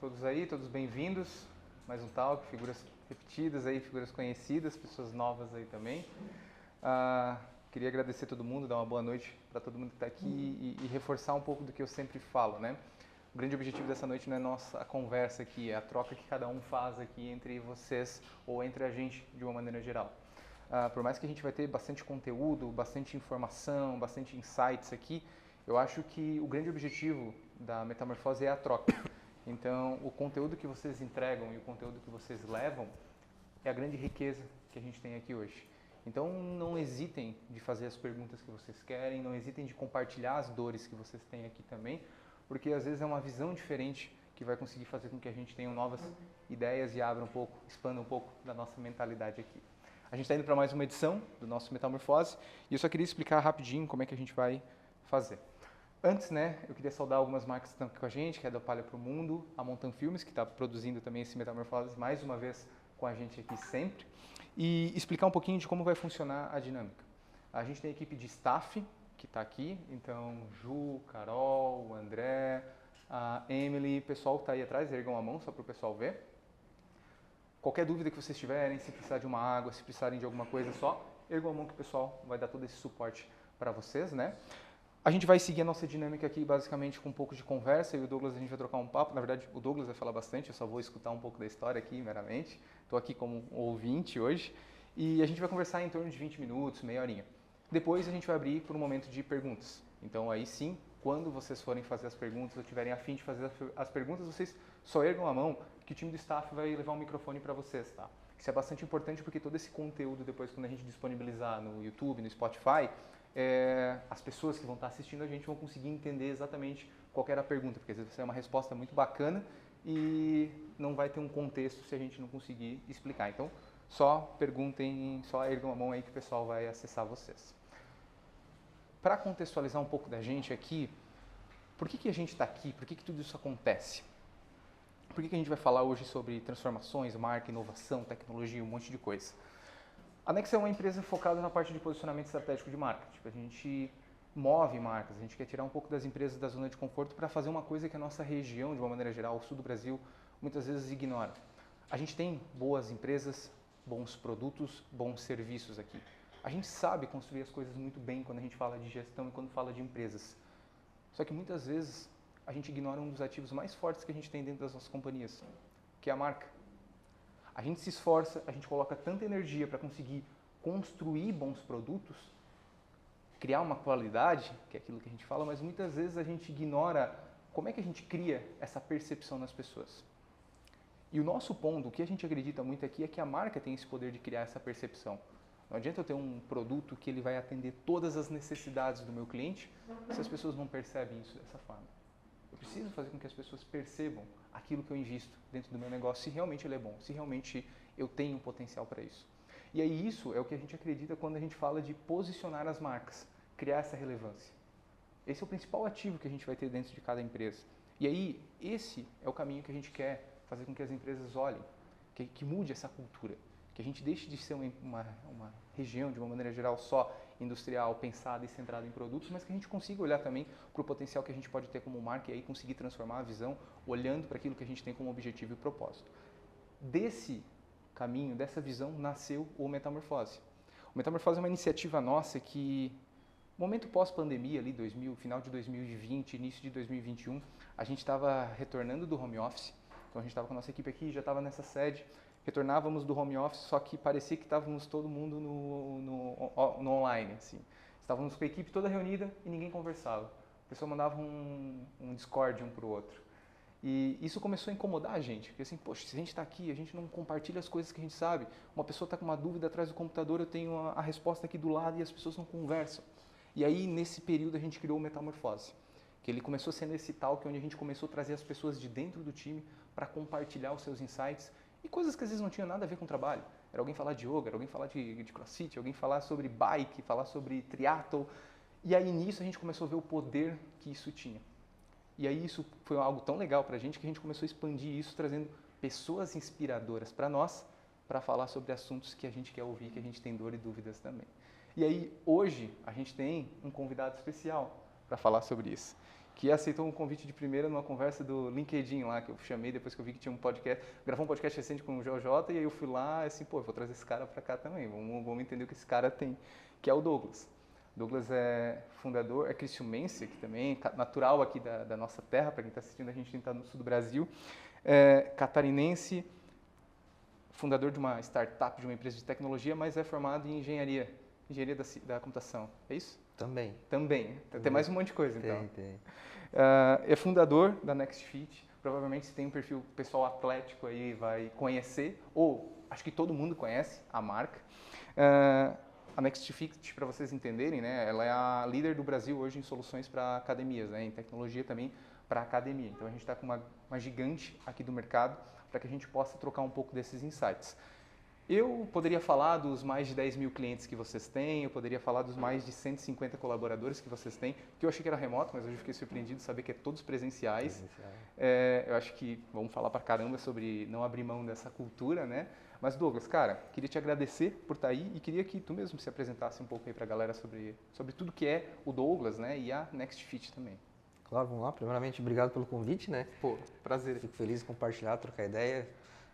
todos aí, todos bem-vindos. Mais um talk, figuras repetidas aí, figuras conhecidas, pessoas novas aí também. Queria agradecer a todo mundo, dar uma boa noite para todo mundo que está aqui e reforçar um pouco do que eu sempre falo, né? O grande objetivo dessa noite não é nossa conversa aqui, é a troca que cada um faz aqui entre vocês ou entre a gente de uma maneira geral. Por mais que a gente vai ter bastante conteúdo, bastante informação, bastante insights aqui, eu acho que o grande objetivo da Metamorfose é a troca. Então, o conteúdo que vocês entregam e o conteúdo que vocês levam é a grande riqueza que a gente tem aqui hoje. Então, não hesitem de fazer as perguntas que vocês querem, não hesitem de compartilhar as dores que vocês têm aqui também, porque às vezes é uma visão diferente que vai conseguir fazer com que a gente tenha novas ideias e abra um pouco, expanda um pouco da nossa mentalidade aqui. A gente está indo para mais uma edição do nosso Metamorfose e eu só queria explicar rapidinho como é que a gente vai fazer. Antes, eu queria saudar algumas marcas que estão aqui com a gente, que é da Palha para o Mundo, a Montan Filmes, que está produzindo também esse Metamorfose mais uma vez com a gente aqui sempre, e explicar um pouquinho de como vai funcionar a dinâmica. A gente tem a equipe de staff que está aqui, então Ju, Carol, André, a Emily, pessoal que está aí atrás, ergam a mão só para o pessoal ver. Qualquer dúvida que vocês tiverem, se precisar de uma água, se precisarem de alguma coisa só, ergam a mão que o pessoal vai dar todo esse suporte para vocês, né? A gente vai seguir a nossa dinâmica aqui basicamente com um pouco de conversa e o Douglas a gente vai trocar um papo. Na verdade, o Douglas vai falar bastante, eu só vou escutar um pouco da história aqui meramente. Estou aqui como ouvinte hoje e a gente vai conversar em torno de 20 minutos, meia horinha. Depois a gente vai abrir por um momento de perguntas. Então aí sim, quando vocês forem fazer as perguntas ou tiverem a fim de fazer as perguntas, vocês só ergam a mão que o time do staff vai levar um microfone para vocês, tá? Isso é bastante importante porque todo esse conteúdo depois quando a gente disponibilizar no YouTube, no Spotify, as pessoas que vão estar assistindo a gente vão conseguir entender exatamente qual era a pergunta, porque às vezes vai ser uma resposta muito bacana e não vai ter um contexto se a gente não conseguir explicar. Então, só perguntem, só ergam a mão aí que o pessoal vai acessar vocês. Para contextualizar um pouco da gente aqui, por que a gente está aqui? Por que tudo isso acontece? Por que a gente vai falar hoje sobre transformações, marca, inovação, tecnologia, um monte de coisa? A Nexa é uma empresa focada na parte de posicionamento estratégico de marca. A gente move marcas, a gente quer tirar um pouco das empresas da zona de conforto para fazer uma coisa que a nossa região, de uma maneira geral, o sul do Brasil, muitas vezes ignora. A gente tem boas empresas, bons produtos, bons serviços aqui. A gente sabe construir as coisas muito bem quando a gente fala de gestão e quando fala de empresas. Só que muitas vezes a gente ignora um dos ativos mais fortes que a gente tem dentro das nossas companhias, que é a marca. A gente se esforça, a gente coloca tanta energia para conseguir construir bons produtos, criar uma qualidade, que é aquilo que a gente fala, mas muitas vezes a gente ignora como é que a gente cria essa percepção nas pessoas. E o nosso ponto, o que a gente acredita muito aqui é que a marca tem esse poder de criar essa percepção. Não adianta eu ter um produto que ele vai atender todas as necessidades do meu cliente se as pessoas não percebem isso dessa forma. Eu preciso fazer com que as pessoas percebam aquilo que eu invisto dentro do meu negócio, se realmente ele é bom, se realmente eu tenho potencial para isso. E aí isso é o que a gente acredita quando a gente fala de posicionar as marcas, criar essa relevância. Esse é o principal ativo que a gente vai ter dentro de cada empresa. E aí esse é o caminho que a gente quer fazer com que as empresas olhem, que mude essa cultura, que a gente deixe de ser uma região, de uma maneira geral, só industrial, pensada e centrada em produtos, mas que a gente consiga olhar também para o potencial que a gente pode ter como marca e aí conseguir transformar a visão olhando para aquilo que a gente tem como objetivo e propósito. Desse caminho, dessa visão, nasceu o Metamorfose. O Metamorfose é uma iniciativa nossa que, momento pós-pandemia, ali, final de 2020, início de 2021, a gente estava retornando do home office, então a gente estava com a nossa equipe aqui, já estava nessa sede, retornávamos do home office, só que parecia que estávamos todo mundo no online, assim. Estávamos com a equipe toda reunida e ninguém conversava. A pessoa mandava um Discord um para o outro. E isso começou a incomodar a gente, porque assim, poxa, se a gente está aqui, a gente não compartilha as coisas que a gente sabe, uma pessoa está com uma dúvida atrás do computador, eu tenho a resposta aqui do lado e as pessoas não conversam. E aí, nesse período, a gente criou o Metamorfose, que ele começou sendo esse talk onde a gente começou a trazer as pessoas de dentro do time para compartilhar os seus insights e coisas que às vezes não tinham nada a ver com o trabalho. Era alguém falar de yoga, era alguém falar de crossfit, alguém falar sobre bike, falar sobre triathlon. E aí nisso a gente começou a ver o poder que isso tinha. E aí isso foi algo tão legal pra gente que a gente começou a expandir isso, trazendo pessoas inspiradoras para nós, para falar sobre assuntos que a gente quer ouvir, que a gente tem dor e dúvidas também. E aí hoje a gente tem um convidado especial para falar sobre isso, que aceitou um convite de primeira numa conversa do LinkedIn lá, que eu chamei depois que eu vi que tinha um podcast, gravou um podcast recente com o JJ, e aí eu fui lá, assim, pô, eu vou trazer esse cara para cá também, vamos entender o que esse cara tem, que é o Douglas. Douglas é fundador, é criciumense aqui também, natural aqui da nossa terra, para quem está assistindo, a gente está no sul do Brasil, catarinense, fundador de uma startup, de uma empresa de tecnologia, mas é formado em engenharia da computação, é isso? Também. Tem mais um monte de coisa, então. Tem. É fundador da NextFit, provavelmente se tem um perfil pessoal atlético aí, vai conhecer, ou acho que todo mundo conhece a marca. A NextFit, para vocês entenderem, né, ela é a líder do Brasil hoje em soluções para academias, né, em tecnologia também para academia. Então a gente está com uma gigante aqui do mercado para que a gente possa trocar um pouco desses insights. Eu poderia falar dos mais de 10 mil clientes que vocês têm, eu poderia falar dos mais de 150 colaboradores que vocês têm, que eu achei que era remoto, mas hoje eu fiquei surpreendido de saber que é todos presenciais. Eu acho que vamos falar pra caramba sobre não abrir mão dessa cultura, né? Mas Douglas, cara, queria te agradecer por estar aí e queria que tu mesmo se apresentasse um pouco aí pra galera sobre tudo que é o Douglas, né? E a NextFit também. Claro, vamos lá. Primeiramente, obrigado pelo convite, né? Pô, prazer. Fico feliz em compartilhar, trocar ideia.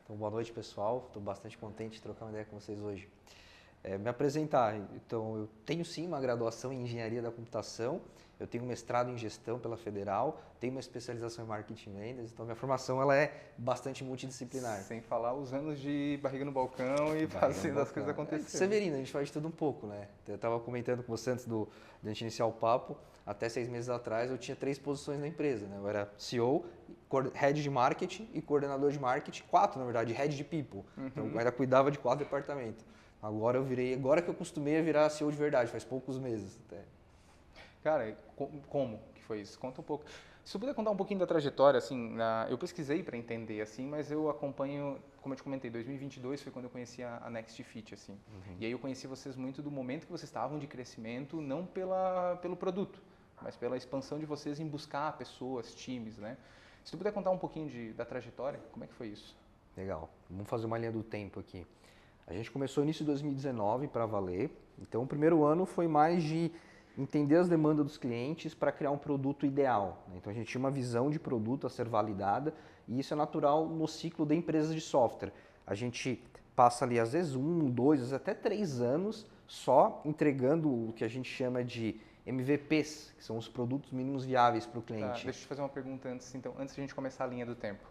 Então, boa noite, pessoal. Estou bastante contente de trocar uma ideia com vocês hoje. Me apresentar. Então, eu tenho sim uma graduação em Engenharia da Computação, eu tenho um mestrado em Gestão pela Federal, tenho uma especialização em Marketing e Vendas, então minha formação ela é bastante multidisciplinar. Sem falar os anos de barriga no balcão e fazendo as coisas acontecerem. Severino, a gente faz de tudo um pouco, né? Eu estava comentando com você antes de a gente iniciar o papo, até 6 meses atrás eu tinha 3 posições na empresa, né? Eu era CEO, Head de Marketing e Coordenador de Marketing, 4 na verdade, Head de People. Então eu ainda cuidava de 4 departamentos. Agora que eu costumei a virar CEO de verdade, faz poucos meses até. Cara, como que foi isso? Conta um pouco. Se você puder contar um pouquinho da trajetória, assim, eu pesquisei para entender, assim, mas eu acompanho, como eu te comentei, 2022 foi quando eu conheci a NextFit, assim. E aí eu conheci vocês muito do momento que vocês estavam de crescimento, não pelo produto, mas pela expansão de vocês em buscar pessoas, times, né? Se tu puder contar um pouquinho da trajetória, como é que foi isso? Legal. Vamos fazer uma linha do tempo aqui. A gente começou início de 2019 para valer, então o primeiro ano foi mais de entender as demandas dos clientes para criar um produto ideal. Então a gente tinha uma visão de produto a ser validada e isso é natural no ciclo de empresas de software. A gente passa ali às vezes 1, 2, às vezes até 3 anos só entregando o que a gente chama de MVPs, que são os produtos mínimos viáveis para o cliente. Deixa eu te fazer uma pergunta antes, então, antes de a gente começar a linha do tempo.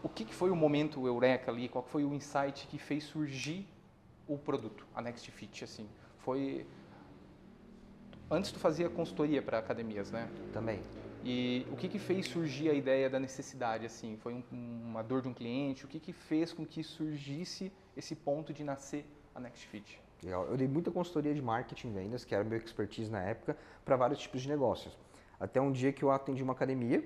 O que foi o momento eureka ali, qual foi o insight que fez surgir o produto, a NextFit, assim? Foi... Antes tu fazia consultoria para academias, né? Também. E o que fez surgir a ideia da necessidade, assim? Foi uma dor de um cliente? O que fez com que surgisse esse ponto de nascer a NextFit? Legal. Eu dei muita consultoria de marketing e vendas, que era meu expertise na época, para vários tipos de negócios. Até um dia que eu atendi uma academia,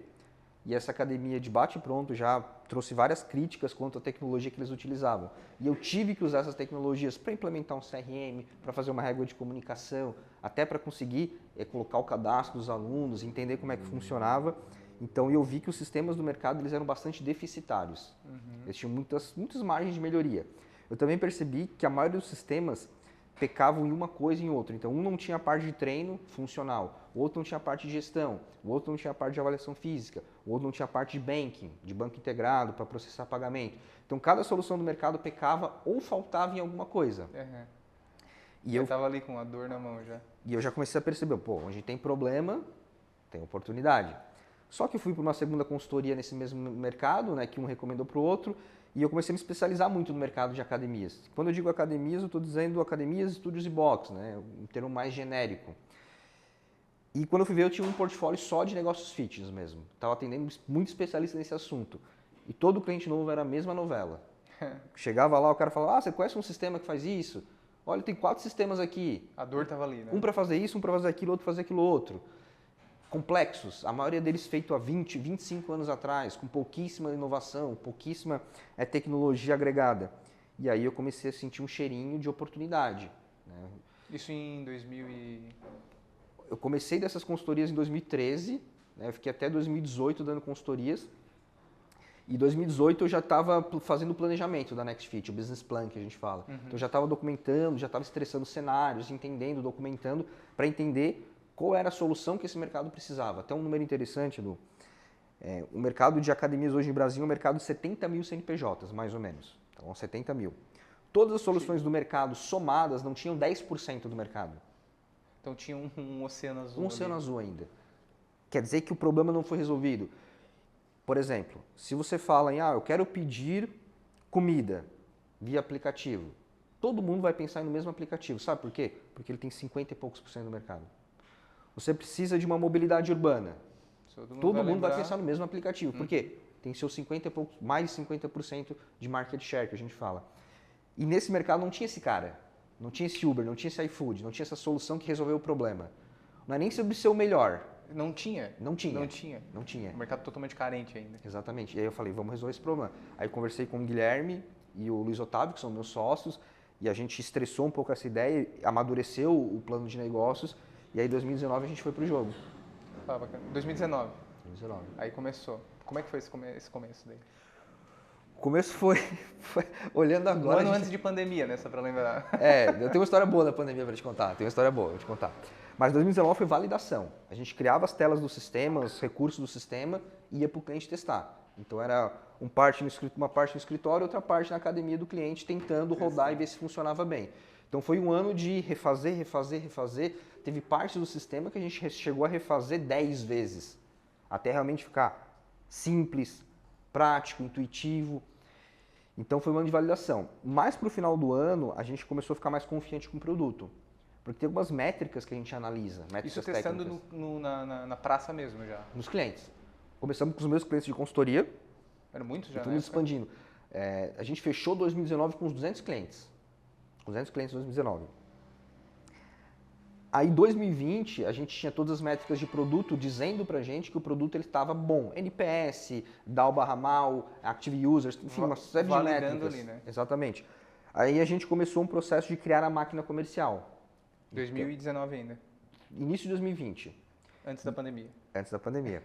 e essa academia de bate-pronto já trouxe várias críticas quanto à tecnologia que eles utilizavam. E eu tive que usar essas tecnologias para implementar um CRM, para fazer uma régua de comunicação, até para conseguir colocar o cadastro dos alunos, entender como é que funcionava. Então eu vi que os sistemas do mercado eles eram bastante deficitários. Eles tinham muitas margens de melhoria. Eu também percebi que a maioria dos sistemas pecavam em uma coisa e em outra. Então, um não tinha a parte de treino funcional, o outro não tinha a parte de gestão, o outro não tinha a parte de avaliação física, o outro não tinha a parte de banking, de banco integrado para processar pagamento. Então, cada solução do mercado pecava ou faltava em alguma coisa. E eu estava ali com a dor na mão já. E eu já comecei a perceber, onde tem problema, tem oportunidade. Só que eu fui para uma segunda consultoria nesse mesmo mercado, né, que um recomendou para o outro, e eu comecei a me especializar muito no mercado de academias. Quando eu digo academias, eu estou dizendo academias, estúdios e box, né? Um termo mais genérico. E quando eu fui ver, eu tinha um portfólio só de negócios fitness mesmo. Estava atendendo muito especialista nesse assunto. E todo cliente novo era a mesma novela. Chegava lá, o cara falava, você conhece um sistema que faz isso? Olha, tem 4 sistemas aqui. A dor estava ali, né? Um para fazer isso, um para fazer aquilo, outro para fazer aquilo outro. Complexos, a maioria deles feito há 20, 25 anos atrás, com pouquíssima inovação, pouquíssima tecnologia agregada. E aí eu comecei a sentir um cheirinho de oportunidade. Né? Isso em 2000 Eu comecei dessas consultorias em 2013, né? Eu fiquei até 2018 dando consultorias. E em 2018 eu já estava fazendo o planejamento da NextFit, o business plan que a gente fala. Então eu já estava documentando, já estava estressando cenários, entendendo, documentando, para entender qual era a solução que esse mercado precisava. Até um número interessante, Lu. O mercado de academias hoje no Brasil é um mercado de 70 mil CNPJs, mais ou menos. Então, 70 mil. Todas as soluções do mercado somadas não tinham 10% do mercado. Então tinha um oceano azul. Um oceano azul ainda. Quer dizer que o problema não foi resolvido. Por exemplo, se você fala em, eu quero pedir comida via aplicativo, todo mundo vai pensar no mesmo aplicativo. Sabe por quê? Porque ele tem 50 e poucos % do mercado. Você precisa de uma mobilidade urbana. Todo mundo vai pensar no mesmo aplicativo. Por quê? Tem seus 50 e poucos, mais de 50% de market share que a gente fala. E nesse mercado não tinha esse cara. Não tinha esse Uber, não tinha esse iFood, não tinha essa solução que resolveu o problema. Não é nem sobre ser o melhor. Não tinha? Não tinha. Não tinha. Não tinha. O mercado totalmente carente ainda. Exatamente. E aí eu falei, vamos resolver esse problema. Aí eu conversei com o Guilherme e o Luiz Otávio, que são meus sócios, e a gente estressou um pouco essa ideia, amadureceu o plano de negócios, e aí em 2019 a gente foi pro jogo. 2019? 2019. Aí começou. Como é que foi esse começo daí? O começo foi olhando agora... Um ano antes de pandemia, né? Só pra lembrar. Eu tenho uma história boa da pandemia para te contar. Vou te contar. Mas 2019 foi validação. A gente criava as telas do sistema, os recursos do sistema e ia para o cliente testar. Então era uma parte no escritório, outra parte na academia do cliente tentando rodar e ver se funcionava bem. Então foi um ano de refazer. Teve parte do sistema que a gente chegou a refazer 10 vezes. Até realmente ficar simples, prático, intuitivo. Então foi um ano de validação. Mais para o final do ano, a gente começou a ficar mais confiante com o produto. Porque tem algumas métricas que a gente analisa, métricas Isso testando na praça mesmo já? Nos clientes. Começamos com os meus clientes de consultoria. Era muito já, né? Expandindo. A gente fechou 2019 com uns 200 clientes. 200 clientes em 2019. Aí, em 2020, a gente tinha todas as métricas de produto dizendo pra gente que o produto estava bom. NPS, DAO/MAU, Active Users, enfim, uma série de métricas. Ali, né? Exatamente. Aí a gente começou um processo de criar a máquina comercial. 2019 ainda? Início de 2020. Antes da pandemia. Antes da pandemia.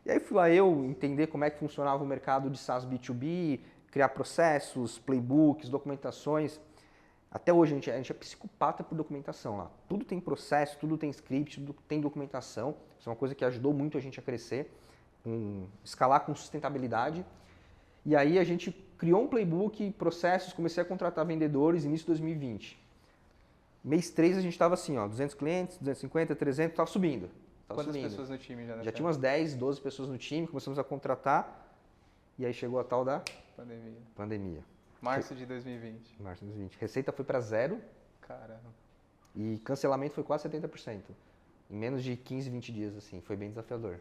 E aí fui lá eu entender como é que funcionava o mercado de SaaS B2B, criar processos, playbooks, documentações. Até hoje a gente é psicopata por documentação lá. Tudo tem processo, tudo tem script, tudo tem documentação. Isso é uma coisa que ajudou muito a gente a crescer, escalar com sustentabilidade. E aí a gente criou um playbook, processos, comecei a contratar vendedores início de 2020. Mês 3 a gente estava assim, 200 clientes, 250, 300, estava subindo. Quantas pessoas no time já? Já tinha umas 10, 12 pessoas no time, começamos a contratar e aí chegou a tal da pandemia. Março de 2020. Março de 2020. Receita foi para 0. Caramba. E cancelamento foi quase 70%. Em menos de 15, 20 dias, assim. Foi bem desafiador.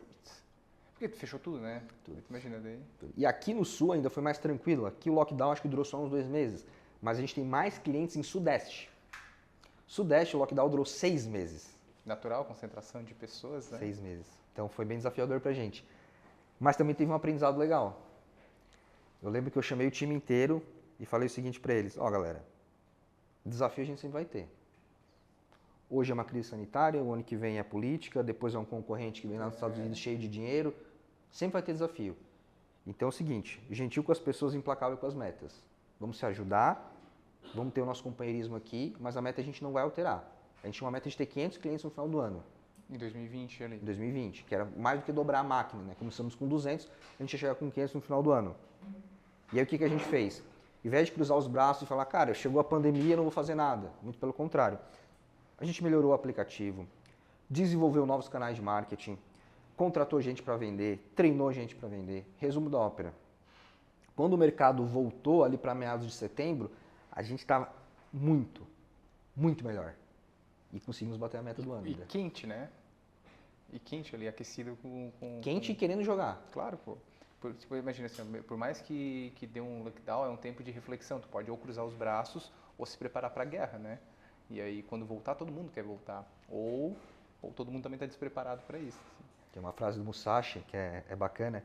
Porque fechou tudo, né? Tudo. Imagina daí. Tudo. E aqui no Sul ainda foi mais tranquilo. Aqui o lockdown acho que durou só uns 2 meses. Mas a gente tem mais clientes em Sudeste. Sudeste, o lockdown durou 6 meses. Natural, concentração de pessoas, né? 6 meses. Então foi bem desafiador pra gente. Mas também teve um aprendizado legal. Eu lembro que eu chamei o time inteiro e falei o seguinte pra eles. Galera, desafio a gente sempre vai ter. Hoje é uma crise sanitária, o ano que vem é política, depois é um concorrente que vem lá nos Estados Unidos cheio de dinheiro. Sempre vai ter desafio. Então é o seguinte, gentil com as pessoas, implacável com as metas. Vamos se ajudar, vamos ter o nosso companheirismo aqui, mas a meta a gente não vai alterar. A gente tinha uma meta de ter 500 clientes no final do ano. Em 2020 ali? Em 2020, que era mais do que dobrar a máquina, né? Começamos com 200, a gente ia chegar com 500 no final do ano. E aí o que a gente fez? Em vez de cruzar os braços e falar, cara, chegou a pandemia, não vou fazer nada. Muito pelo contrário. A gente melhorou o aplicativo, desenvolveu novos canais de marketing, contratou gente para vender, treinou gente para vender. Resumo da ópera. Quando o mercado voltou ali para meados de setembro, a gente estava muito melhor. E conseguimos bater a meta do ano. E quente, né? E quente ali, aquecido com... Quente e querendo jogar. Claro, pô. Imagina assim, por mais que dê um lockdown, é um tempo de reflexão. Tu pode ou cruzar os braços ou se preparar para a guerra, né? E aí, quando voltar, todo mundo quer voltar. Ou todo mundo também está despreparado para isso. Assim. Tem uma frase do Musashi que é bacana.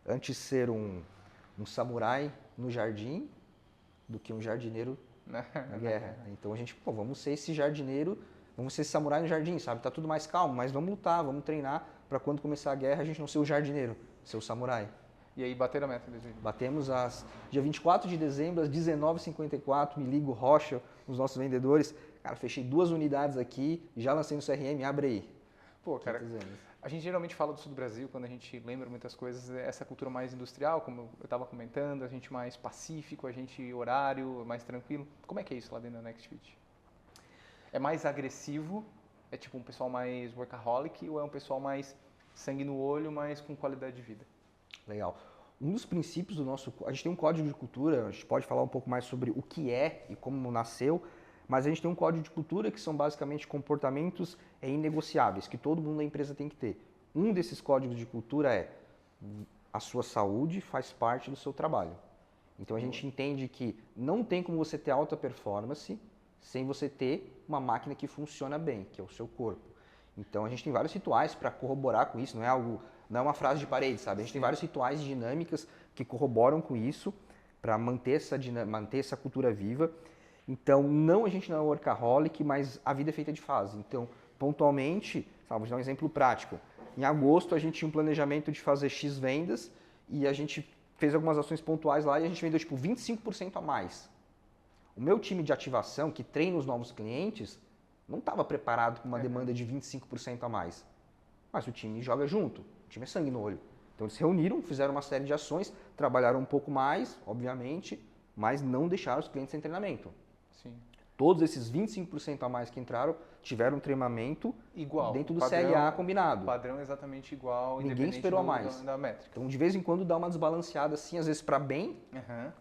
Antes ser um samurai no jardim do que um jardineiro na guerra. Então a gente, vamos ser esse jardineiro, vamos ser esse samurai no jardim, sabe? Tá tudo mais calmo, mas vamos lutar, vamos treinar para quando começar a guerra a gente não ser o jardineiro, ser o samurai. E aí bateram a meta, Desenho? Batemos dia 24 de dezembro, às 19h54, me ligo Rocha, os nossos vendedores. Cara, fechei 2 unidades aqui, já lancei no CRM, abre aí. Pô, cara, 500 anos. a gente geralmente fala do sul do Brasil, quando a gente lembra muitas coisas, essa cultura mais industrial, como eu estava comentando, a gente mais pacífico, a gente horário, mais tranquilo. Como é que é isso lá dentro da NextFit? É mais agressivo? É tipo um pessoal mais workaholic ou é um pessoal mais sangue no olho, mas com qualidade de vida? Legal. Um dos princípios do nosso... A gente tem um código de cultura, a gente pode falar um pouco mais sobre o que é e como nasceu, mas a gente tem um código de cultura que são basicamente comportamentos inegociáveis, que todo mundo da empresa tem que ter. Um desses códigos de cultura é a sua saúde faz parte do seu trabalho. Então a gente entende que não tem como você ter alta performance sem você ter uma máquina que funciona bem, que é o seu corpo. Então a gente tem vários rituais para corroborar com isso, não é uma frase de parede, sabe? A gente tem vários rituais e dinâmicas que corroboram com isso para manter essa cultura viva. Então, a gente não é workaholic, mas a vida é feita de fase. Então, pontualmente, vou dar um exemplo prático. Em agosto, a gente tinha um planejamento de fazer X vendas e a gente fez algumas ações pontuais lá e a gente vendeu, 25% a mais. O meu time de ativação, que treina os novos clientes, não estava preparado para uma demanda de 25% a mais. Mas o time joga junto, o time é sangue no olho. Então, eles se reuniram, fizeram uma série de ações, trabalharam um pouco mais, obviamente, mas não deixaram os clientes sem treinamento. Sim. Todos esses 25% a mais que entraram tiveram um treinamento igual, dentro do padrão, CLA combinado. O padrão é exatamente igual, Ninguém esperou a mais. Da métrica. Então, de vez em quando dá uma desbalanceada, assim, às vezes para bem,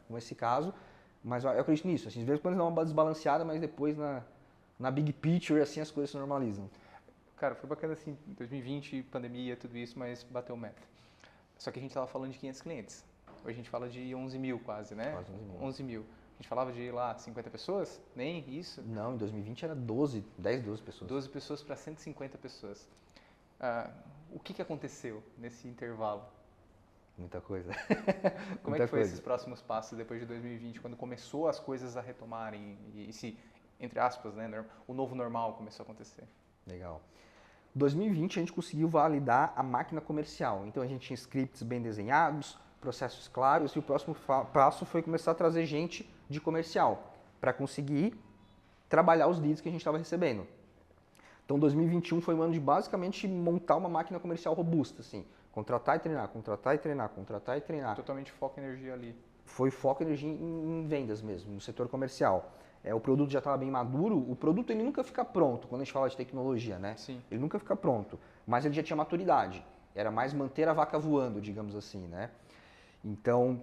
como esse caso, mas eu acredito nisso. Assim, de vez em quando dá uma desbalanceada, mas depois na big picture, assim, as coisas se normalizam. Cara, foi bacana assim, 2020, pandemia, tudo isso, mas bateu meta. Só que a gente estava falando de 500 clientes. Hoje a gente fala de 11 mil quase, né? Quase 11 mil. 11 mil. A gente falava de lá 50 pessoas? Nem isso? Não, em 2020 era 10, 12 pessoas. 12 pessoas para 150 pessoas. O que aconteceu nesse intervalo? Muita coisa. Como é que foi esses próximos passos depois de 2020, quando começou as coisas a retomarem e se, entre aspas, né, o novo normal começou a acontecer? Legal. 2020 a gente conseguiu validar a máquina comercial. Então a gente tinha scripts bem desenhados, processos claros e o próximo passo foi começar a trazer gente de comercial para conseguir trabalhar os leads que a gente estava recebendo. Então 2021 foi um ano de basicamente montar uma máquina comercial robusta, assim, contratar e treinar, contratar e treinar, contratar e treinar. Totalmente foco e energia ali. Foi foco e energia em vendas mesmo, no setor comercial. O produto já estava bem maduro, o produto ele nunca fica pronto, quando a gente fala de tecnologia, né? Sim. Ele nunca fica pronto, mas ele já tinha maturidade. Era mais manter a vaca voando, digamos assim, né? Então,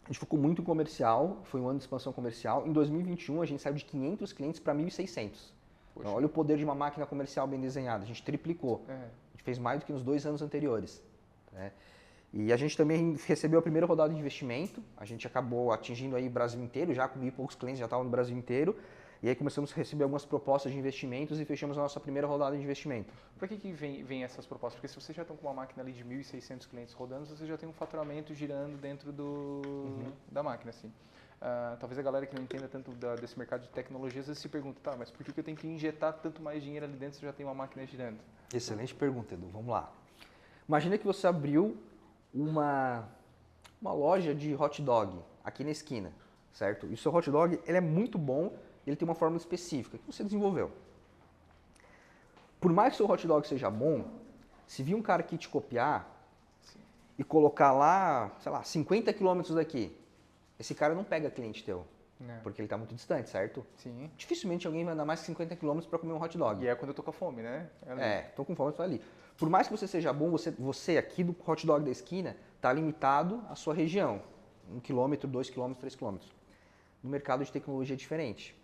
a gente focou muito em comercial, foi um ano de expansão comercial. Em 2021, a gente saiu de 500 clientes para 1.600. Então, olha o poder de uma máquina comercial bem desenhada, a gente triplicou. A gente fez mais do que nos 2 anos anteriores. Né? E a gente também recebeu a primeira rodada de investimento, a gente acabou atingindo aí o Brasil inteiro, já com 1.000 e poucos clientes, já estavam no Brasil inteiro. E aí começamos a receber algumas propostas de investimentos e fechamos a nossa primeira rodada de investimento. Por que vem essas propostas? Porque se vocês já estão com uma máquina ali de 1.600 clientes rodando, você já tem um faturamento girando dentro da máquina, assim. Talvez a galera que não entenda tanto desse mercado de tecnologia, às vezes se pergunta, tá, mas por que eu tenho que injetar tanto mais dinheiro ali dentro se eu já tenho uma máquina girando? Excelente pergunta, Edu. Vamos lá. Imagina que você abriu uma loja de hot dog aqui na esquina, certo? E o seu hot dog ele é muito bom, ele tem uma fórmula específica que você desenvolveu. Por mais que o seu hot dog seja bom, se vir um cara aqui te copiar e colocar lá, sei lá, 50 quilômetros daqui, esse cara não pega cliente teu, porque ele está muito distante, certo? Sim. Dificilmente alguém vai andar mais 50 quilômetros para comer um hot dog. E é quando eu tô com fome, né? Tô com fome, tu vai ali. Por mais que você seja bom, você aqui do hot dog da esquina está limitado à sua região. 1 quilômetro, 2 quilômetros, 3 quilômetros. No mercado de tecnologia é diferente.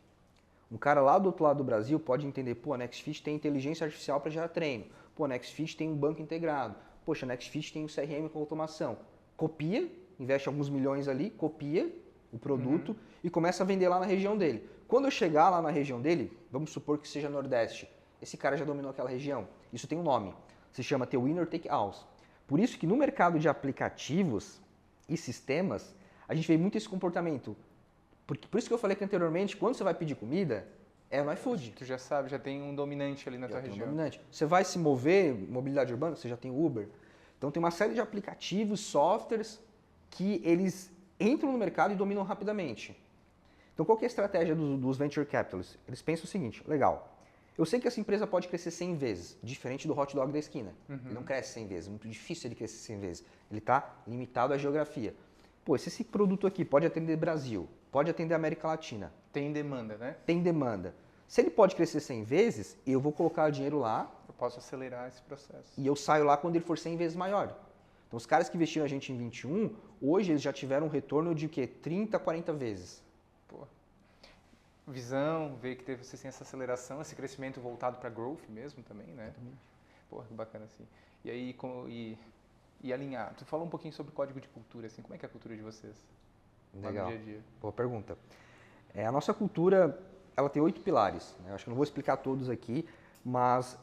Um cara lá do outro lado do Brasil pode entender, pô, a NextFit tem inteligência artificial para gerar treino. Pô, a NextFit tem um banco integrado. Poxa, a NextFit tem um CRM com automação. Copia, investe alguns milhões ali, copia o produto e começa a vender lá na região dele. Quando eu chegar lá na região dele, vamos supor que seja Nordeste, esse cara já dominou aquela região. Isso tem um nome. Se chama The Winner Take All. Por isso que no mercado de aplicativos e sistemas, a gente vê muito esse comportamento. Por isso que eu falei que anteriormente, quando você vai pedir comida, é no iFood. Tu já sabe, já tem um dominante ali na tua região. Dominante. Você vai se mover, mobilidade urbana, você já tem Uber. Então tem uma série de aplicativos, softwares, que eles entram no mercado e dominam rapidamente. Então qual que é a estratégia dos venture capitalists? Eles pensam o seguinte, legal, Eu sei que essa empresa pode crescer 100 vezes, diferente do hot dog da esquina. Ele não cresce 100 vezes, é muito difícil ele crescer 100 vezes. Ele está limitado à geografia. Pô, se esse produto aqui pode atender Brasil, pode atender América Latina. Tem demanda, né? Tem demanda. Se ele pode crescer 100 vezes, eu vou colocar dinheiro lá. Eu posso acelerar esse processo. E eu saio lá quando ele for 100 vezes maior. Então, os caras que investiram a gente em 21, hoje eles já tiveram um retorno de o quê? 30, 40 vezes. Pô. Visão, ver que vocês têm essa aceleração, esse crescimento voltado para growth mesmo também, né? Exatamente. Pô, que bacana assim. E aí, e alinhar. Tu falou um pouquinho sobre código de cultura, assim, como é que é a cultura de vocês? Legal. Lá no dia a dia. Boa pergunta. A nossa cultura, ela tem 8 pilares. Né? Eu acho que eu não vou explicar todos aqui, mas